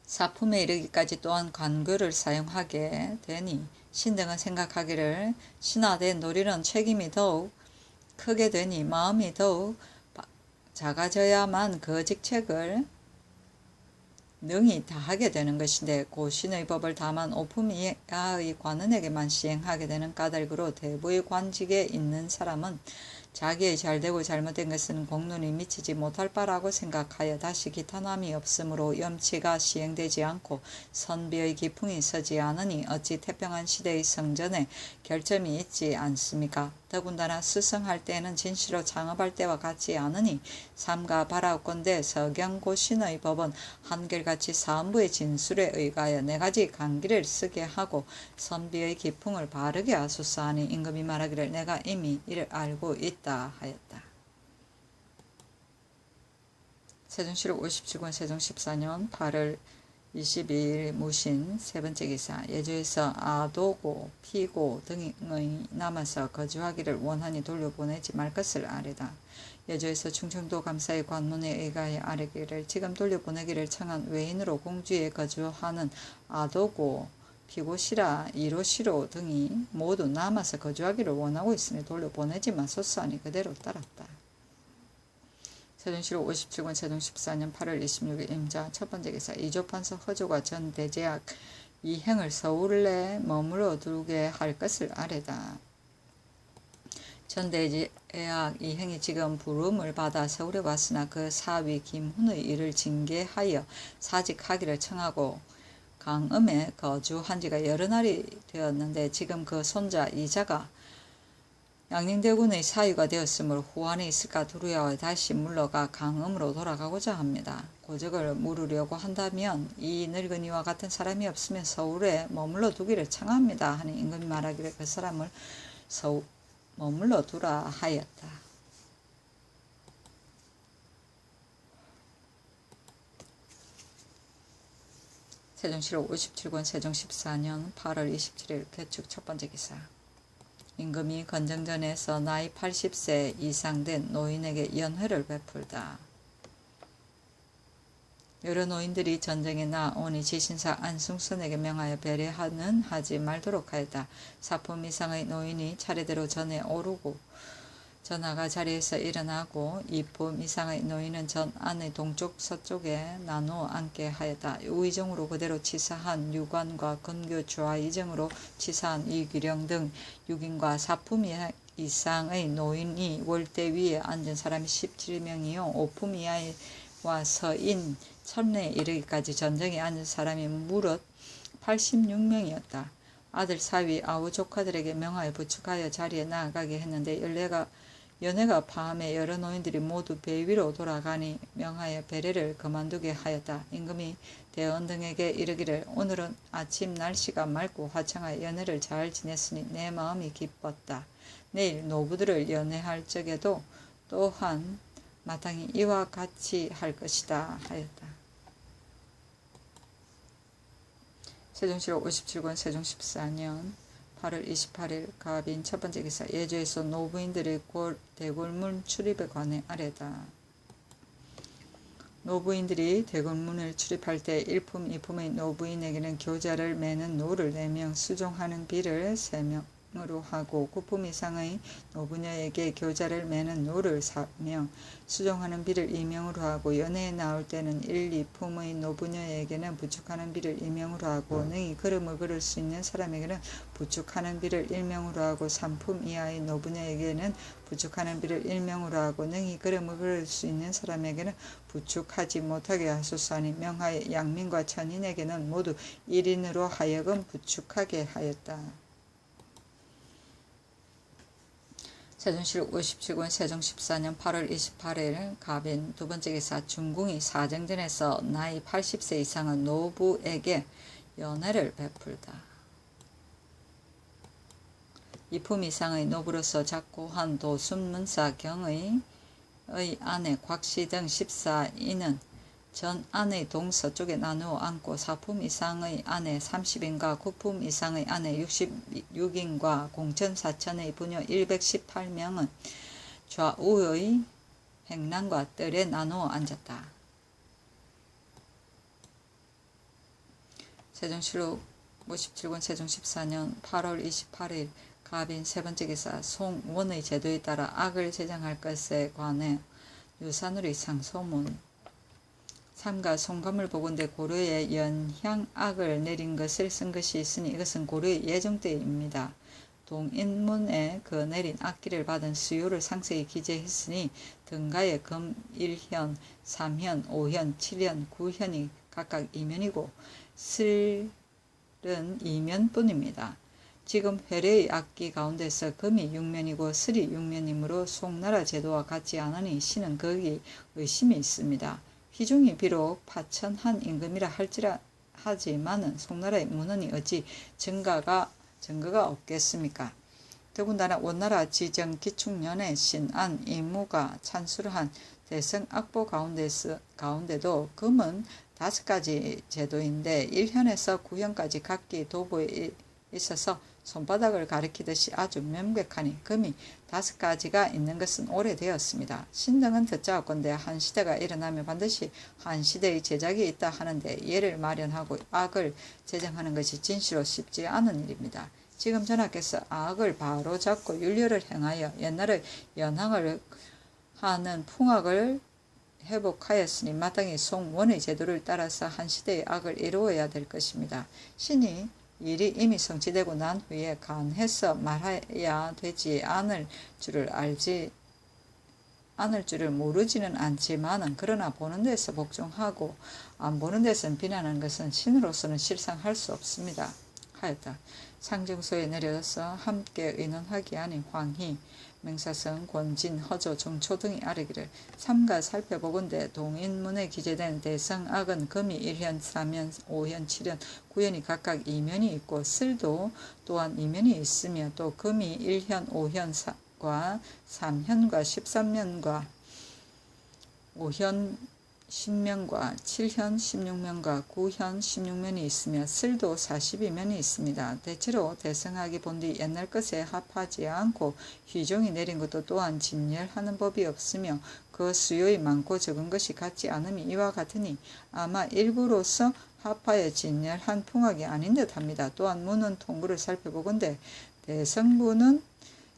사품에 이르기까지 또한 관교를 사용하게 되니 신등은 생각하기를 신하된 노리는 책임이 더욱 크게 되니 마음이 더욱 작아져야만 그 직책을 능히 다하게 되는 것인데 고신의 법을 다만 5품 이하의 관원에게만 시행하게 되는 까닭으로 대부의 관직에 있는 사람은 자기의 잘되고 잘못된 것은 공론이 미치지 못할 바라고 생각하여 다시 기탄함이 없으므로 염치가 시행되지 않고 선비의 기풍이 서지 않으니 어찌 태평한 시대의 성전에 결점이 있지 않습니까? 더군다나 스승할 때는 진실로 창업할 때와 같지 않으니 삼가 바라옵건대 서경고신의 법은 한결같이 사음부의 진술에 의하여 4가지 강기를 쓰게 하고 선비의 기풍을 바르게 하소서 하니 임금이 말하기를 내가 이미 이를 알고 있다 하였다. 세종시록 57권 세종 14년 8월 22일 무신 3번째 기사. 예조에서 아도고 피고 등의 남아서 거주하기를 원하니 돌려보내지 말 것을 아뢰다. 예조에서 충청도 감사의 관문에 의하여 아뢰기를 지금 돌려보내기를 청한 외인으로 공주에 거주하는 아도고 피고시라 이로시로 등이 모두 남아서 거주하기를 원하고 있으니 돌려보내지 마소서 하니 그대로 따랐다. 세종시록 57권 세종 14년 8월 26일 임자 첫번째 기사. 이조판서 허조가 전 대제학 이행을 서울에 머물러 두게 할 것을 아뢰다. 전 대제학 이행이 지금 부름을 받아 서울에 왔으나 그 사위 김훈의 일을 징계하여 사직하기를 청하고 강음에 거주한 지가 여러 날이 되었는데 지금 그 손자 이자가 양녕대군의 사유가 되었으므로 후환에 있을까 두려워 다시 물러가 강음으로 돌아가고자 합니다. 고적을 물으려고 한다면 이 늙은이와 같은 사람이 없으면 서울에 머물러 두기를 청합니다 하니 임금이 말하기를 그 사람을 머물러 두라 하였다. 세종시록 57권 세종 14년 8월 27일 개축 첫번째 기사. 임금이 건정전에서 나이 80세 이상 된 노인에게 연회를 베풀다. 여러 노인들이 전쟁에 나오니 지신사 안승선에게 명하여 배려하는 하지 말도록 하였다. 4품 이상의 노인이 차례대로 전에 오르고 전하가 자리에서 일어나고 2품 이상의 노인은 전 안의 동쪽 서쪽에 나누어 앉게 하였다. 우의정으로 그대로 치사한 유관과 근교 좌의정으로 치사한 이규령 등 6인과 4품 이상의 노인이 월대 위에 앉은 사람이 17명이요 5품 이하와 서인 천내에 이르기까지 전쟁에 앉은 사람이 무릇 86명이었다. 아들 사위 아우 조카들에게 명하여 부축하여 자리에 나아가게 했는데 연회가 파함에 여러 노인들이 모두 배 위로 돌아가니 명하여 배례를 그만두게 하였다. 임금이 대원 등에게 이르기를 오늘은 아침 날씨가 맑고 화창하여 연회를 잘 지냈으니 내 마음이 기뻤다. 내일 노부들을 연회할 적에도 또한 마땅히 이와 같이 할 것이다 하였다. 세종실록 57권 세종 14년 8월 28일 갑인 첫번째 기사 예조에서 노부인들의 대궐문 출입에 관해 아래다. 노부인들이 대궐문을 출입할 때 1품, 2품의 노부인에게는 교자를 매는 노를 4명, 수종하는 비를 3명으로 하고 9품 이상의 노부녀에게 교자를 매는 노를 4명, 수종하는 비를 2명으로 하고 연회에 나올 때는 1, 2품의 노부녀에게는 부축하는 비를 2명으로 하고 능히 걸음을 걸을 수 있는 사람에게는 부축하는 비를 1명으로 하고 3품 이하의 노부녀에게는 부축하는 비를 1명으로 하고 능히 걸음을 걸을 수 있는 사람에게는 부축하지 못하게 하소서 하니 명하여 양민과 천인에게는 모두 1인으로 하여금 부축하게 하였다. 세종실록 57권 세종 14년 8월 28일 갑인 두번째 기사 중궁이 사정전에서 나이 80세 이상의 노부에게 연회를 베풀다. 2품 이상의 노부로서 작고한 도순문사경의 아내 곽씨 등 14인은 전 안의 동서쪽에 나누어 앉고 4품 이상의 아내 30인과 9품 이상의 아내 66인과 공천 사천의 부녀 118명은 좌우의 행랑과 뜰에 나누어 앉았다. 세종실록 57권 세종 14년 8월 28일 갑인 세번째 기사 송원의 제도에 따라 악을 제정할 것에 관해 유산우리 상소문 삼가 송감을 보건대 고려에 연향악을 내린 것을 쓴 것이 있으니 이것은 고려의 예종 때입니다. 동인문에 그 내린 악기를 받은 수요를 상세히 기재했으니 등가에 금 1현, 3현, 5현, 7현, 9현이 각각 2면이고 슬은 2면뿐입니다. 지금 회례의 악기 가운데서 금이 6면이고 슬이 6면이므로 송나라 제도와 같지 않으니 신은 거기 의심이 있습니다. 휘중이 비록 파천한 임금이라 하지만은 송나라의 문헌이 어찌 증거가 없겠습니까? 더군다나 원나라 지정 기축년에 신안 이무가 찬수를 한 대성악보 가운데도 금은 5가지 제도인데 1현에서 9현까지 각기 도보에 있어서 손바닥을 가리키듯이 아주 명백하니 금이 5가지가 있는 것은 오래되었습니다. 신등은 듣자하건대 한 시대가 일어나면 반드시 한 시대의 제작이 있다 하는데 예를 마련하고 악을 제정하는 것이 진시로 쉽지 않은 일입니다. 지금 전하께서 악을 바로잡고 윤례를 행하여 옛날의 연항을 하는 풍악을 회복하였으니 마땅히 송원의 제도를 따라서 한 시대의 악을 이루어야 될 것입니다. 신이 일이 이미 성취되고 난 후에 간해서 말해야 되지 않을 줄을 모르지는 않지만은 그러나 보는 데서 복종하고 안 보는 데서는 비난하는 것은 신으로서는 실상 할 수 없습니다. 하였다. 상정소에 내려서 함께 의논하기 아닌 황희, 맹사성, 권진, 허조, 정초 등이 아뢰기를 삼가 살펴보건대 동인문에 기재된 대성악은 금이 1현, 3현, 5현, 7현, 9현이 각각 2면이 있고 슬도 또한 2면이 있으며 또 금이 1현, 5현과 3현과 13면과 5현 10면과 7현 16면과 9현 16면이 있으며 슬도 42면이 있습니다. 대체로 대성악이 본뒤 옛날 것에 합하지 않고 휘종이 내린 것도 또한 진열하는 법이 없으며 그 수요이 많고 적은 것이 같지 않음이 이와 같으니 아마 일부로서 합하여 진열한 풍악이 아닌 듯합니다. 또한 문헌 통구를 살펴보건대 대성부는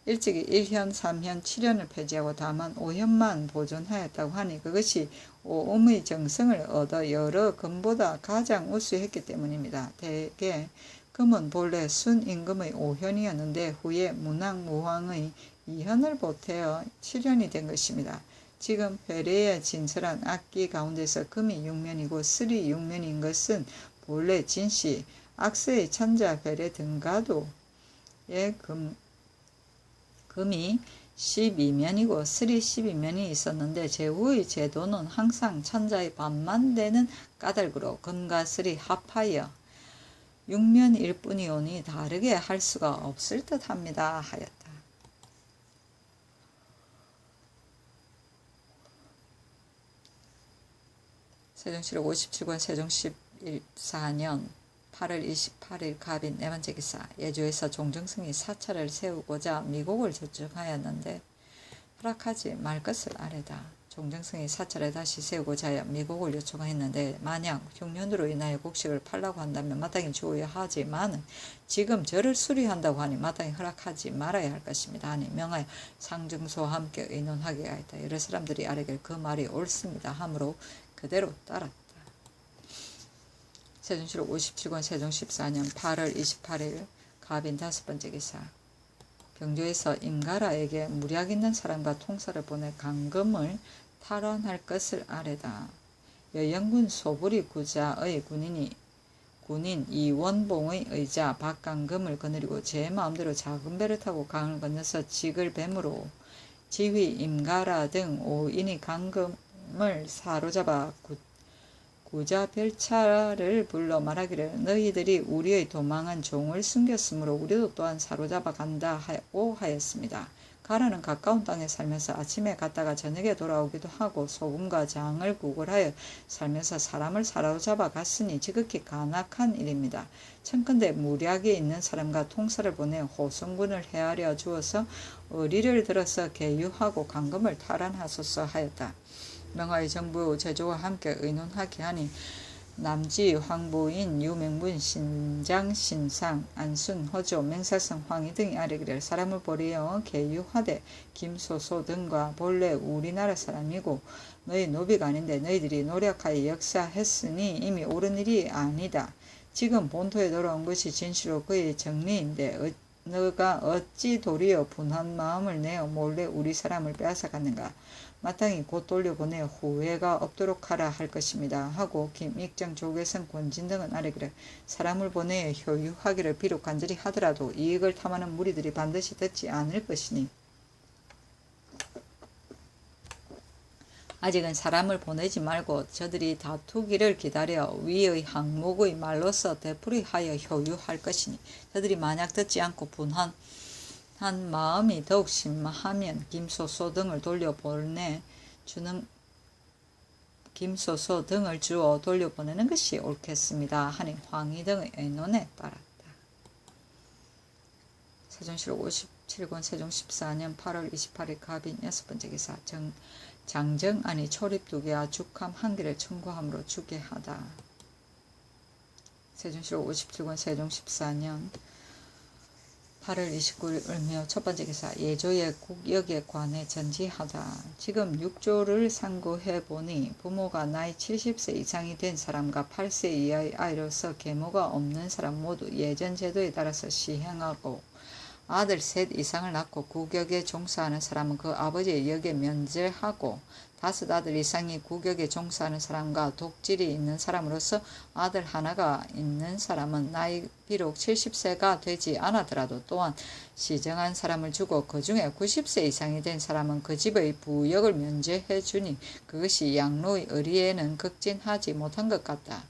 일찍이 1현, 3현, 7현을 폐지하고 다만 5현만 보존하였다고 하니 그것이 오음의 정성을 얻어 여러 금보다 가장 우수했기 때문입니다. 대개 금은 본래 순임금의 5현이었는데 후에 문왕무황의 2현을 보태어 7현이 된 것입니다. 지금 회례에 진설한 악기 가운데서 금이 6면이고 슬이 6면인 것은 본래 진시, 악세의 천자 회례 등가도의 금이 12면이고 슬이 12면이 있었는데 제후의 제도는 항상 천자의 반만 되는 까닭으로 금과 슬이 합하여 6면일 뿐이오니 다르게 할 수가 없을 듯합니다 하였다. 세종실록 57권 세종 14년 8월 28일 갑인 네 번째 기사. 예조에서 종정승이 사찰을 세우고자 미국을 저축하였는데 허락하지 말 것을 아뢰다. 종정승이 사찰을 다시 세우고자 하여 미국을 요청했는데 만약 흉년으로 인하여 곡식을 팔라고 한다면 마땅히 주어야 하지만 지금 절을 수리한다고 하니 마땅히 허락하지 말아야 할 것입니다 하니 명하여 상증소와 함께 의논하게 하였다. 여러 사람들이 아뢰길 그 말이 옳습니다 하므로 그대로 따랐다. 세종실록 57권 세종 14년 8월 28일 갑인 다섯 번째 기사. 경조에서 임가라에게 무략 있는 사람과 통사를 보내 강금을 탈환할 것을 아뢰다. 여영군 소부리 구자의 군인 이원봉의 의자 박강금을 거느리고 제 마음대로 작은 배를 타고 강을 건너서 직을 뱀으로 지휘 임가라 등 5인이 강금을 사로잡아 구자별차를 불러 말하기를 너희들이 우리의 도망한 종을 숨겼으므로 우리도 또한 사로잡아 간다 하고 하였습니다. 가라는 가까운 땅에 살면서 아침에 갔다가 저녁에 돌아오기도 하고 소금과 장을 구걸하여 살면서 사람을 사로잡아 갔으니 지극히 간악한 일입니다. 청컨대 무략에 있는 사람과 통사를 보내 호성군을 헤아려 주어서 의리를 들어서 계유하고 강금을 탈환하소서 하였다. 명하여 정부 제조와 함께 의논하게 하니 남지 황보인 유명분 신장 신상 안순 허조 맹사성 황희 등이 아뢰기를 사람을 보내어 계유하되 김소소 등과 본래 우리나라 사람이고 너희 노비가 아닌데 너희들이 노력하여 역사했으니 이미 옳은 일이 아니다. 지금 본토에 돌아온 것이 진실로 그의 정리인데 너가 어찌 도리어 분한 마음을 내어 몰래 우리 사람을 빼앗아 갔는가. 마땅히 곧 돌려보내 후회가 없도록 하라 할 것입니다 하고 김익정 조계성 권진 등은 아뢰기를 사람을 보내 효유하기를 비록 간절히 하더라도 이익을 탐하는 무리들이 반드시 듣지 않을 것이니 아직은 사람을 보내지 말고 저들이 다투기를 기다려 위의 항목의 말로서 되풀이하여 효유할 것이니 저들이 만약 듣지 않고 분한 마음이 더욱 심하면 김소소 등을 주어 돌려보내는 것이 옳겠습니다 하니 황희 등의 의논에 따랐다. 세종실록 57권 세종 14년 8월 28일 갑인 여섯 번째 기사. 장정안이 초립 2개와 죽함 1개를 청구함으로 주게 하다. 세종실록 57권 세종 14년 8월 29일 을묘 첫 번째 기사. 예조의 국역에 관해 전지하다. 지금 6조를 상고해보니 부모가 나이 70세 이상이 된 사람과 8세 이하의 아이로서 계모가 없는 사람 모두 예전 제도에 따라서 시행하고 아들 셋 이상을 낳고 국역에 종사하는 사람은 그 아버지의 역에 면제하고 5 아들 이상이 국역에 종사하는 사람과 독질이 있는 사람으로서 아들 하나가 있는 사람은 나이 비록 70세가 되지 않았더라도 또한 시정한 사람을 주고 그 중에 90세 이상이 된 사람은 그 집의 부역을 면제해 주니 그것이 양로의 의리에는 극진하지 못한 것 같다.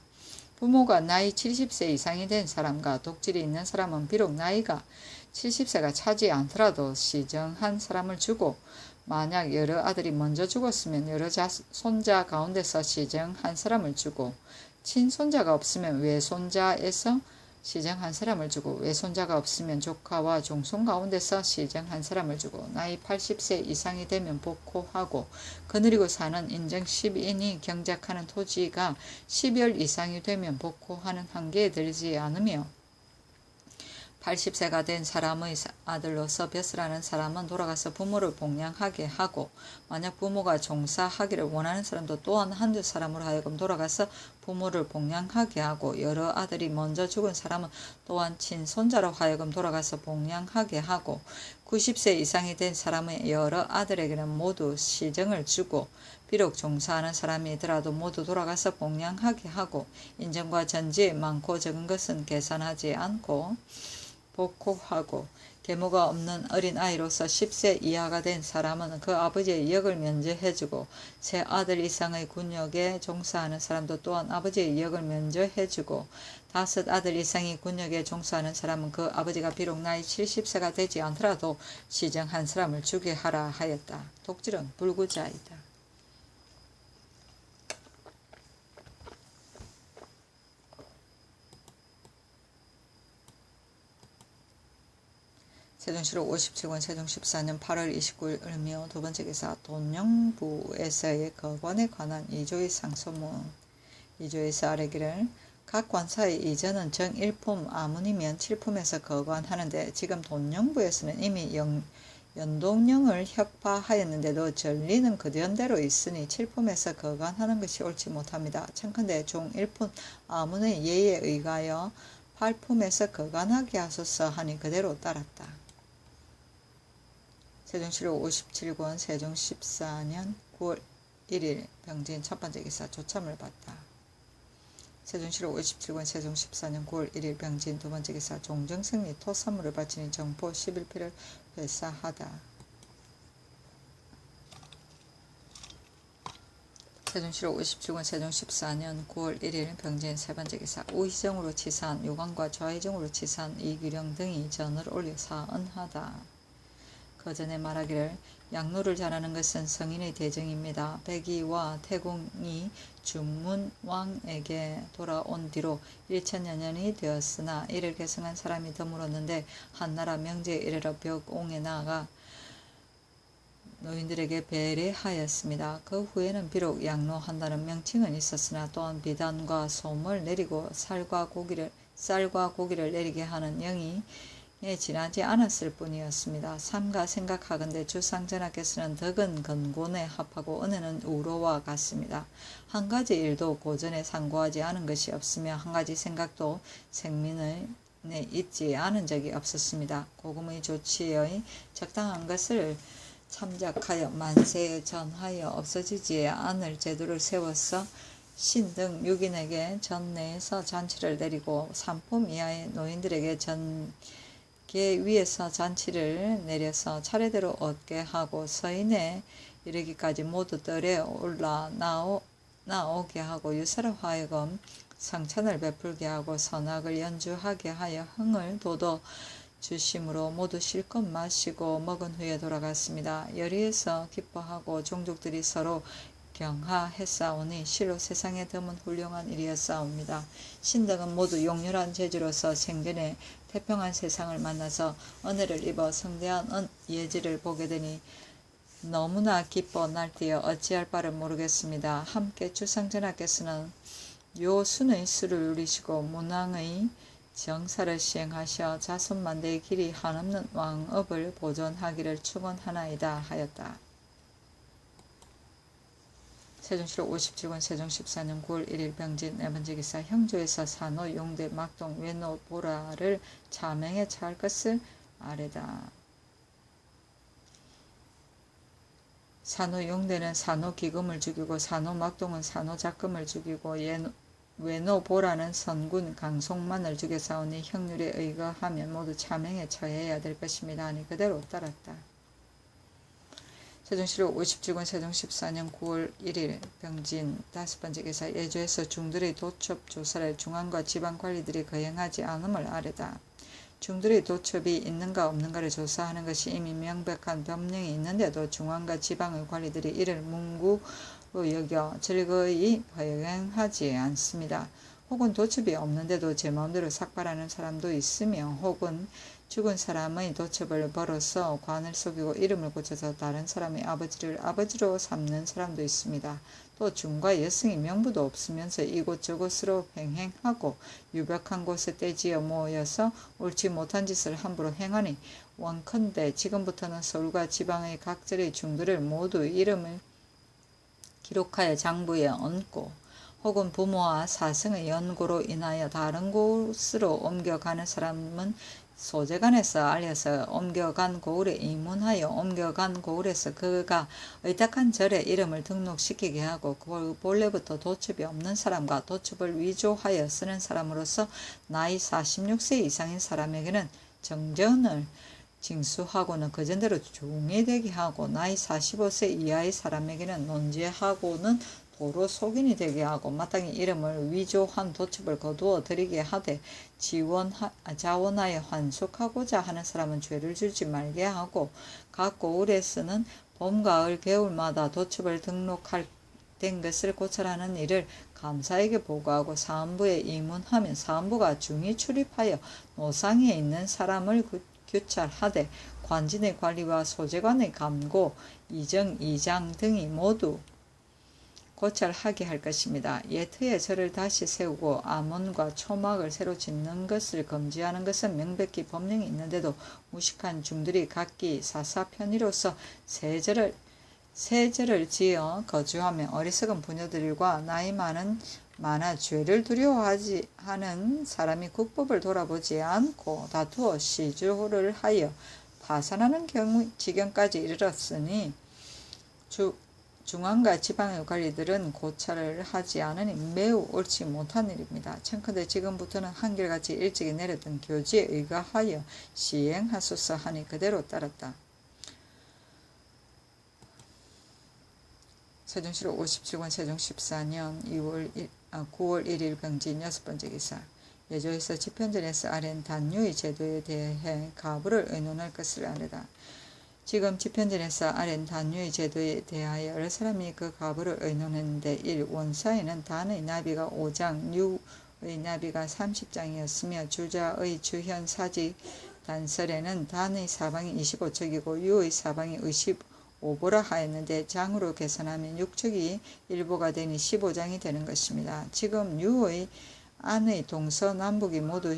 부모가 나이 70세 이상이 된 사람과 독질이 있는 사람은 비록 나이가 70세가 차지 않더라도 시정한 사람을 주고 만약 여러 아들이 먼저 죽었으면 여러 손자 가운데서 시정한 사람을 주고 친손자가 없으면 외손자에서 시정한 사람을 주고 외손자가 없으면 조카와 종손 가운데서 시정한 사람을 주고 나이 80세 이상이 되면 복호하고 거느리고 사는 인정 10인이 경작하는 토지가 10열 이상이 되면 복호하는 한계에 들지 않으며 80세가 된 사람의 아들로서 벼슬하는 사람은 돌아가서 부모를 복양하게 하고 만약 부모가 종사하기를 원하는 사람도 또한 한두 사람으로 하여금 돌아가서 부모를 복양하게 하고 여러 아들이 먼저 죽은 사람은 또한 친손자로 하여금 돌아가서 복양하게 하고 90세 이상이 된 사람의 여러 아들에게는 모두 시정을 주고 비록 종사하는 사람이더라도 모두 돌아가서 복양하게 하고 인정과 전지 많고 적은 것은 계산하지 않고 복호하고 계모가 없는 어린 아이로서 10세 이하가 된 사람은 그 아버지의 역을 면제해주고 세 아들 이상의 군역에 종사하는 사람도 또한 아버지의 역을 면제해주고 5 아들 이상이 군역에 종사하는 사람은 그 아버지가 비록 나이 70세가 되지 않더라도 시정한 사람을 죽게 하라 하였다. 독질은 불구자이다. 세종시록 57권 세종 14년 8월 29일 을묘 두 번째 기사 돈영부에서의 거관에 관한 이조의 상소문. 이조에서 아뢰기를 각 관사의 이전은 정일품 아문이면 7품에서 거관하는데 지금 돈영부에서는 이미 연동령을 혁파하였는데도 전리는 그전대로 있으니 7품에서 거관하는 것이 옳지 못합니다. 청컨대 종1품 아문의 예에 의하여 8품에서 거관하게 하소서 하니 그대로 따랐다. 세종시록 57권 세종 14년 9월 1일 병진 첫 번째 기사 조참을 받다. 세종시록 57권 세종 14년 9월 1일 병진 두 번째 기사 종정승리 토선물을 바치니 정포 11필을 회사하다. 세종시록 57권 세종 14년 9월 1일 병진 세 번째 기사 우희정으로 치사한 요강과 좌희정으로 치사한 이규령 등이 전을 올려 사언하다. 그 전에 말하기를 양로를 잘하는 것은 성인의 대정입니다. 백이와 태공이 준문왕에게 돌아온 뒤로 1000여 년이 되었으나 이를 계승한 사람이 드물었는데 한나라 명제에 이르러 벽옹에 나아가 노인들에게 배례하였습니다. 그 후에는 비록 양로한다는 명칭은 있었으나 또한 비단과 솜을 내리고 쌀과 고기를 내리게 하는 영이 지나지 않았을 뿐이었습니다. 삼가 생각하건대 주상전하께서는 덕은 건곤에 합하고 은혜는 우로와 같습니다. 한 가지 일도 고전에 상고하지 않은 것이 없으며 한 가지 생각도 생민에 있지 않은 적이 없었습니다. 고금의 조치의 적당한 것을 참작하여 만세에 전하여 없어지지 않을 제도를 세워서 신 등 6인에게 전내에서 잔치를 내리고 3품 이하의 노인들에게 계 위에서 잔치를 내려서 차례대로 얻게 하고 서인에 이르기까지 모두 뜰에 올라 나오게 하고 유사로 하여금 성찬을 베풀게 하고 선악을 연주하게 하여 흥을 돋워 주심으로 모두 실컷 마시고 먹은 후에 돌아갔습니다. 여리에서 기뻐하고 종족들이 서로 경하했사오니 실로 세상에 드문 훌륭한 일이었사옵니다. 신등은 모두 용렬한 재주로서 생전에 태평한 세상을 만나서 은혜를 입어 성대한 예지를 보게 되니 너무나 기뻐 날뛰어 어찌할 바를 모르겠습니다. 함께 주상전하께서는 요순의 수를 누리시고 문왕의 정사를 시행하셔 자손만대의 길이 한없는 왕업을 보존하기를 축원하나이다 하였다. 세종시록 57권 세종 14년 9월 1일 병진 네 번째 기사 형조에서 산호 용대 막동 외노 보라를 차명에 처할 것을 아뢰다. 산호 용대는 산호 기금을 죽이고 산호 막동은 산호 작금을 죽이고 외노 보라는 선군 강송만을 죽여사오니 형률에 의거하면 모두 차명에 처해야 될 것입니다 하니 그대로 따랐다. 세종시록 57권 세종 14년 9월 1일 병진 다섯 번째 기사 예조에서 중들의 도첩 조사를 중앙과 지방관리들이 거행하지 않음을 아뢰다. 중들의 도첩이 있는가 없는가를 조사하는 것이 이미 명백한 법령이 있는데도 중앙과 지방의 관리들이 이를 문구로 여겨 즐거이 거행하지 않습니다. 혹은 도첩이 없는데도 제 마음대로 삭발하는 사람도 있으며 혹은 죽은 사람의 도첩을 벌어서 관을 속이고 이름을 고쳐서 다른 사람의 아버지를 아버지로 삼는 사람도 있습니다. 또 중과 여성이 명부도 없으면서 이곳저곳으로 횡행하고 유벽한 곳에 떼지어 모여서 옳지 못한 짓을 함부로 행하니 원컨대 지금부터는 서울과 지방의 각절의 중들을 모두 이름을 기록하여 장부에 얹고 혹은 부모와 사생의 연고로 인하여 다른 곳으로 옮겨가는 사람은 소재관에서 알려서 옮겨간 고을에 입문하여 옮겨간 고을에서 그가 의탁한 절에 이름을 등록시키게 하고 그 본래부터 도첩이 없는 사람과 도첩을 위조하여 쓰는 사람으로서 나이 46세 이상인 사람에게는 정전을 징수하고는 그전대로 종이 되게 하고 나이 45세 이하의 사람에게는 논죄하고는 도로 속인이 되게 하고 마땅히 이름을 위조한 도첩을 거두어 드리게 하되 자원하여 환속하고자 하는 사람은 죄를 줄지 말게 하고 각 고을에 쓰는 봄, 가을, 겨울마다 도첩을 등록할 된 것을 고찰하는 일을 감사에게 보고하고 사헌부에 이문하면 사헌부가 중이 출입하여 노상에 있는 사람을 규찰하되 관진의 관리와 소재관의 감고, 이정, 이장 등이 모두 고찰하게 할 것입니다. 예터에 절을 다시 세우고 아몬과 초막을 새로 짓는 것을 금지하는 것은 명백히 법령이 있는데도 무식한 중들이 각기 사사편의로서 새 절을 지어 거주하며 어리석은 부녀들과 나이 많아 죄를 두려워하지 하는 사람이 국법을 돌아보지 않고 다투어 시주를 하여 파산하는 지경까지 이르렀으니 중앙과 지방의 관리들은 고찰을 하지 않으니 매우 옳지 못한 일입니다. 청컨대 지금부터는 한결같이 일찍이 내렸던 교지에 의거하여 시행하소서 하니 그대로 따랐다. 세종시로 57권 세종 14년 9월 1일 병진 6번째 기사. 예조에서 집현전에서 아랜 단유의 제도에 대해 가부를 의논할 것을 아뢰다. 지금 집현전에서 아랜 단유의 제도에 대하여 여러 사람이 그 가부를 의논했는데 1. 원사에는 단의 나비가 5장, 유의 나비가 30장이었으며 주자의 주현 사지 단설에는 단의 사방이 25척이고 유의 사방이 55보라 하였는데 장으로 계산하면 6척이 1보가 되니 15장이 되는 것입니다. 지금 유의 안의 동서남북이 모두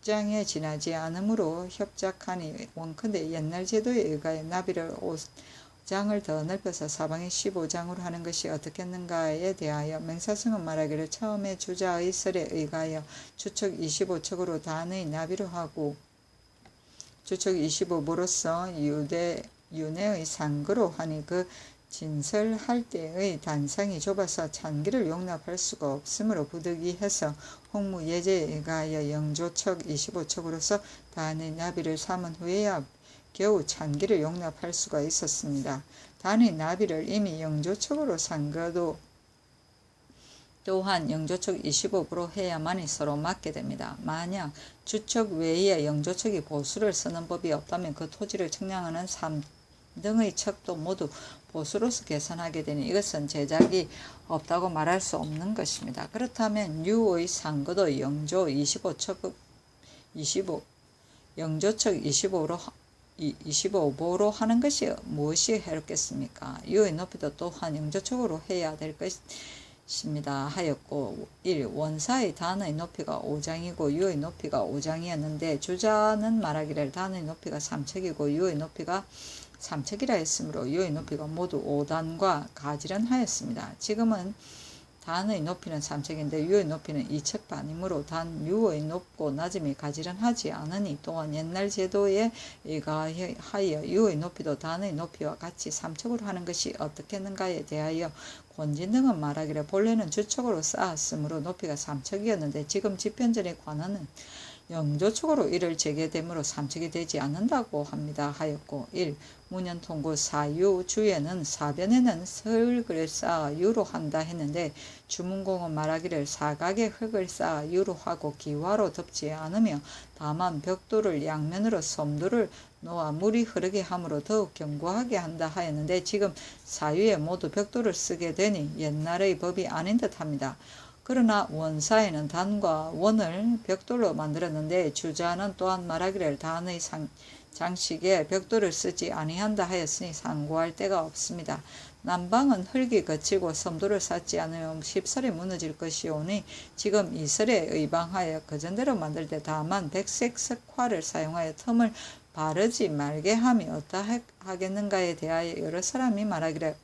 10장에 지나지 않으므로 협작하니 원컨대 옛날 제도에 의하여 나비를 5장을 더 넓혀서 사방이 15장으로 하는 것이 어떻겠는가에 대하여 맹사성은 말하기를 처음에 주자의 설에 의하여 주척 25척으로 단의 나비로 하고 주척 25보로서 윤회의 상거로 하니 그 진설할 때의 단상이 좁아서 찬기를 용납할 수가 없으므로 부득이해서 홍무 예제에 의하여 영조척 25척으로서 단의 나비를 삼은 후에야 겨우 찬기를 용납할 수가 있었습니다. 단의 나비를 이미 영조척으로 산 것도 또한 영조척 25부로 해야만이 서로 맞게 됩니다. 만약 주척 외에 영조척이 보수를 쓰는 법이 없다면 그 토지를 측량하는 3등의 척도 모두 보수로서 계산하게 되니 이것은 제작이 없다고 말할 수 없는 것입니다. 그렇다면 유의 상거도 영조척 25보로 하는 것이 무엇이 해롭겠습니까? 유의 높이도 또한 영조척으로 해야 될 것입니다. 하였고 1. 원사의 단의 높이가 5장이고 유의 높이가 5장이었는데 주자는 말하기를 단의 높이가 3척이고 유의 높이가 3척이라 했으므로 유의 높이가 모두 5단과 가지런하였습니다. 지금은 단의 높이는 3척인데 유의 높이는 2척 반이므로 단 유의 높고 낮음이 가지런하지 않으니 또한 옛날 제도에 의하여 유의 높이도 단의 높이와 같이 3척으로 하는 것이 어떻겠는가에 대하여 권진 등은 말하기를 본래는 주척으로 쌓았으므로 높이가 3척이었는데 지금 집현전의 관원은 영조척으로 이를 제게됨으로 3척이 되지 않는다고 합니다. 하였고 1. 문현통구 사유 주에는 사변에는 흙을 쌓아 유로 한다 했는데 주문공은 말하기를 사각의 흙을 쌓아 유로 하고 기와로 덮지 않으며 다만 벽돌을 양면으로 섬돌을 놓아 물이 흐르게 함으로 더욱 견고하게 한다 하였는데 지금 사유에 모두 벽돌을 쓰게 되니 옛날의 법이 아닌 듯 합니다. 그러나 원사에는 단과 원을 벽돌로 만들었는데 주자는 또한 말하기를 단의 장식에 벽돌을 쓰지 아니한다 하였으니 상고할 데가 없습니다. 남방은 흙이 거칠고 섬돌을 쌓지 않으면 쉽설이 무너질 것이오니 지금 이 설에 의방하여 그전대로 만들 때 다만 백색 석화를 사용하여 틈을 바르지 말게 함이 어떠하겠는가에 대하여 여러 사람이 말하기를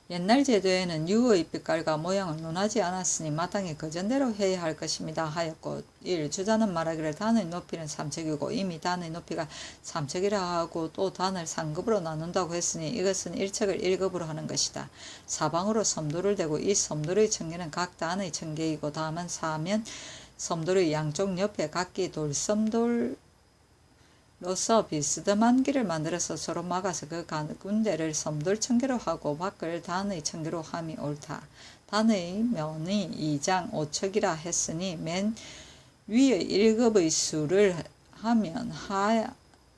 옛날 제도에는 유의 빛깔과 모양을 논하지 않았으니 마땅히 그전대로 해야 할 것입니다. 하였고 1. 주자는 말하기를 단의 높이는 3척이고 이미 단의 높이가 3척이라 하고 또 단을 상급으로 나눈다고 했으니 이것은 1척을 1급으로 하는 것이다. 사방으로 섬돌을 대고 이 섬돌의 청계는 각 단의 청계이고 다만 사면 섬돌의 양쪽 옆에 각기 돌섬돌 로서 비스듬한 길을 만들어서 서로 막아서 그 가운데를 섬돌 청계로 하고 밖을 단의 청계로 함이 옳다. 단의 면이 2장 5척이라 했으니 맨 위의 1급의 수를 하면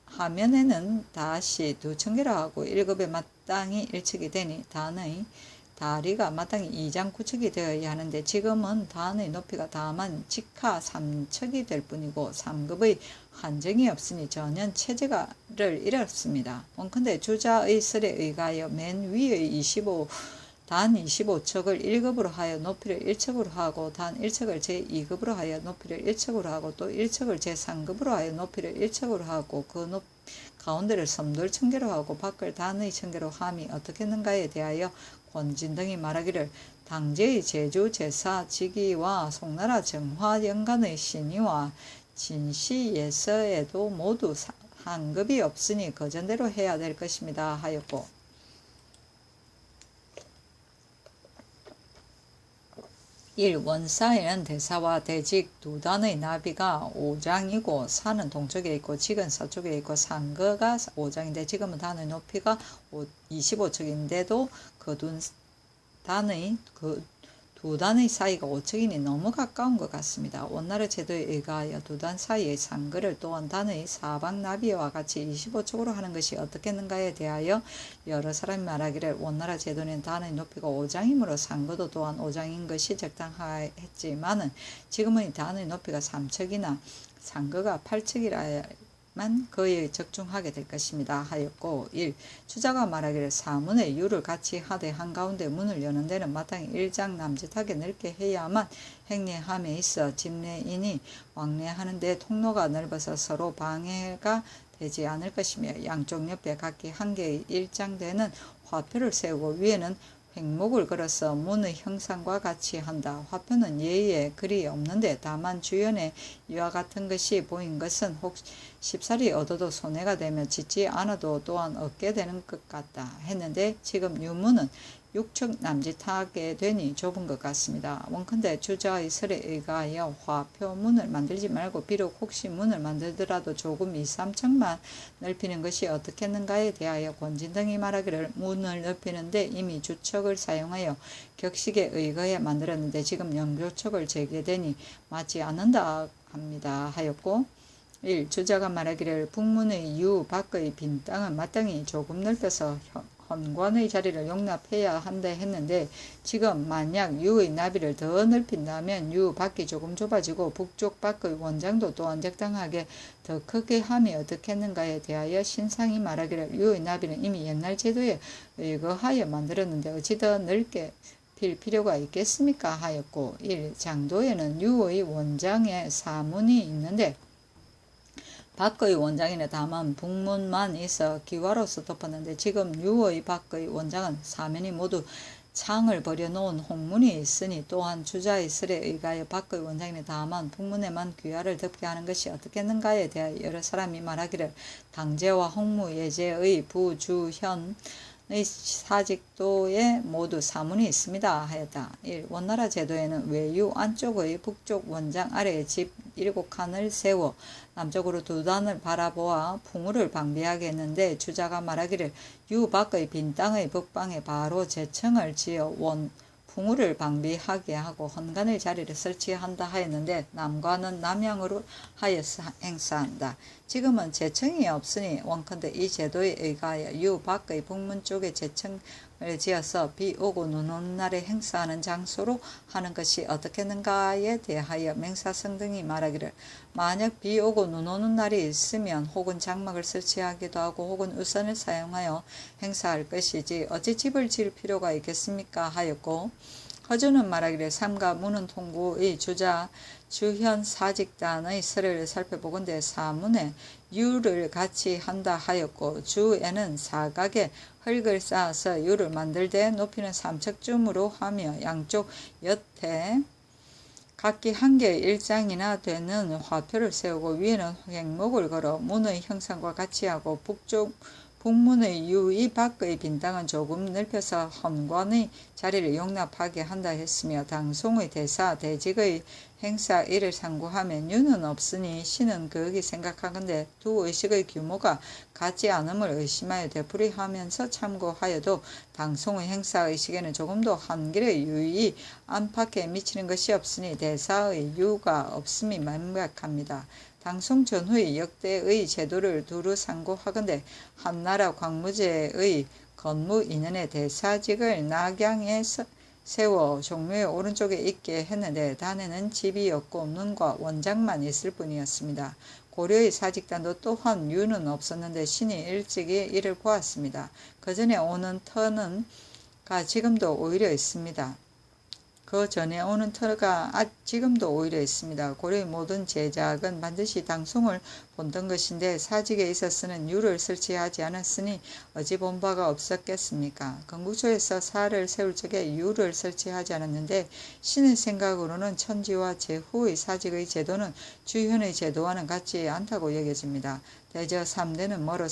하면에는 다시 2청계로 하고 1급의 마땅히 1척이 되니 단의 다리가 마땅히 2장 9척이 되어야 하는데 지금은 단의 높이가 다만 직하 3척이 될 뿐이고 3급의 한정이 없으니 전혀 체제를 잃었습니다. 원컨대 주자의 설에 의하여 맨 위의 단 25척을 1급으로 하여 높이를 1척으로 하고 단 1척을 제2급으로 하여 높이를 1척으로 하고 또 1척을 제3급으로 하여 높이를 1척으로 하고 그 가운데를 섬돌 청계로 하고 밖을 단의 청계로 함이 어떻게 했는가에 대하여 권진 등이 말하기를 당제의 제주 제사 지기와 송나라 정화 연간의 신의와 진시 예서에도 모두 한급이 없으니 거전대로 해야 될 것입니다 하였고 1. 원사에는 대사와 대직 두 단의 나비가 5장이고 사는 동쪽에 있고 직은 서쪽에 있고 상거가 5장인데 지금은 단의 높이가 25척인데도 그 두 단의 사이가 5척이니 너무 가까운 것 같습니다. 원나라 제도에 의하여 두 단 사이의 상거를 또한 단의 사방 나비와 같이 25척으로 하는 것이 어떻겠는가에 대하여 여러 사람이 말하기를 원나라 제도는 단의 높이가 5장이므로 상거도 또한 5장인 것이 적당했지만은 지금은 단의 높이가 3척이나 상거가 8척이라 만 거의 적중하게 될 것입니다 하였고 1. 주자가 말하기를 사문의 유를 같이 하되 한가운데 문을 여는 데는 마땅히 1장 남짓하게 넓게 해야만 행례함에 있어 집내인이 왕래하는데 통로가 넓어서 서로 방해가 되지 않을 것이며 양쪽 옆에 각기 한 개의 1장 되는 화표를 세우고 위에는 횡목을 걸어서 문의 형상과 같이 한다. 화표는 예에 글이 없는데 다만 주연에 이와 같은 것이 보인 것은 혹 쉽사리 얻어도 손해가 되며 짓지 않아도 또한 얻게 되는 것 같다 했는데 지금 유문은 6척 남짓하게 되니 좁은 것 같습니다. 원컨대 주자의 설에 의하여 화표문을 만들지 말고 비록 혹시 문을 만들더라도 조금 2, 3척만 넓히는 것이 어떻겠는가에 대하여 권진 등이 말하기를 문을 넓히는데 이미 주척을 사용하여 격식에 의거해 만들었는데 지금 영조척을 재개되니 맞지 않는다 합니다 하였고 1. 주자가 말하기를 북문의 유 밖의 빈 땅은 마땅히 조금 넓혀서 헌관의 자리를 용납해야 한다 했는데 지금 만약 유의 나비를 더 넓힌다면 유 밖이 조금 좁아지고 북쪽 밖의 원장도 또한 적당하게 더 크게 함이 어떻겠는가에 대하여 신상이 말하기를 유의 나비는 이미 옛날 제도에 의거하여 만들었는데 어찌 더 넓게 필 필요가 있겠습니까 하였고 1. 장도에는 유의 원장에 사문이 있는데 밖의 원장에는 다만 북문만 있어 기와로서 덮었는데 지금 유의 밖의 원장은 사면이 모두 창을 버려놓은 홍문이 있으니 또한 주자의 설에 의하여 밖의 원장에는 다만 북문에만 귀화를 덮게 하는 것이 어떻겠는가에 대하여 여러 사람이 말하기를 당제와 홍무 예제의 부주현 의 사직도에 모두 사문이 있습니다 하였다. 1. 원나라 제도에는 외유 안쪽의 북쪽 원장 아래에 집 7칸을 세워 남쪽으로 두 단을 바라보아 풍우를 방비하게 했는데 주자가 말하기를 유 밖의 빈 땅의 북방에 바로 제청을 지어 풍우를 방비하게 하고 헌간의 자리를 설치한다 하였는데 남과는 남양으로 하여서 행사한다. 지금은 제청이 없으니 원컨대 이 제도에 의하여 유 밖의 북문 쪽에 제청을 지어서 비 오고 눈 오는 날에 행사하는 장소로 하는 것이 어떻겠는가에 대하여 맹사성 등이 말하기를 만약 비 오고 눈 오는 날이 있으면 혹은 장막을 설치하기도 하고 혹은 우산을 사용하여 행사할 것이지 어찌 집을 지을 필요가 있겠습니까 하였고 허준은 말하기를 삼가 문은 통구의 주자 주현 사직단의 설을 살펴보건대 사문에 유를 같이 한다 하였고 주에는 사각에 흙을 쌓아서 유를 만들되 높이는 3척쯤으로 하며 양쪽 여태 각기 한 개의 1장이나 되는 화표를 세우고 위에는 횡목을 걸어 문의 형상과 같이 하고 북문의 유의 밖의 빈 땅은 조금 넓혀서 헌관의 자리를 용납하게 한다 했으며 당송의 대사 대직의 행사 이를 상고하면 유는 없으니 신은 거기 생각하건대 두 의식의 규모가 같지 않음을 의심하여 되풀이하면서 참고하여도 당송의 행사 의식에는 조금도 한길의 유의 안팎에 미치는 것이 없으니 대사의 유가 없음이 명백합니다. 당송 전후의 역대의 제도를 두루 상고하건대 한나라 광무제의 건무 인연의 대사직을 낙양에 세워 종묘의 오른쪽에 있게 했는데 단에는 집이 없고 문과 원장만 있을 뿐이었습니다. 고려의 사직단도 또한 유는 없었는데 신이 일찍이 이를 보았습니다. 그 전에 오는 터는 지금도 오히려 있습니다. 그 전에 오는 터가 지금도 오히려 있습니다. 고려의 모든 제작은 반드시 당송을 본던 것인데 사직에 있어서는 유를 설치하지 않았으니 어찌 본 바가 없었겠습니까? 건국초에서 사를 세울 적에 유를 설치하지 않았는데 신의 생각으로는 천지와 제후의 사직의 제도는 주현의 제도와는 같지 않다고 여겨집니다. 대저 3대는 멀어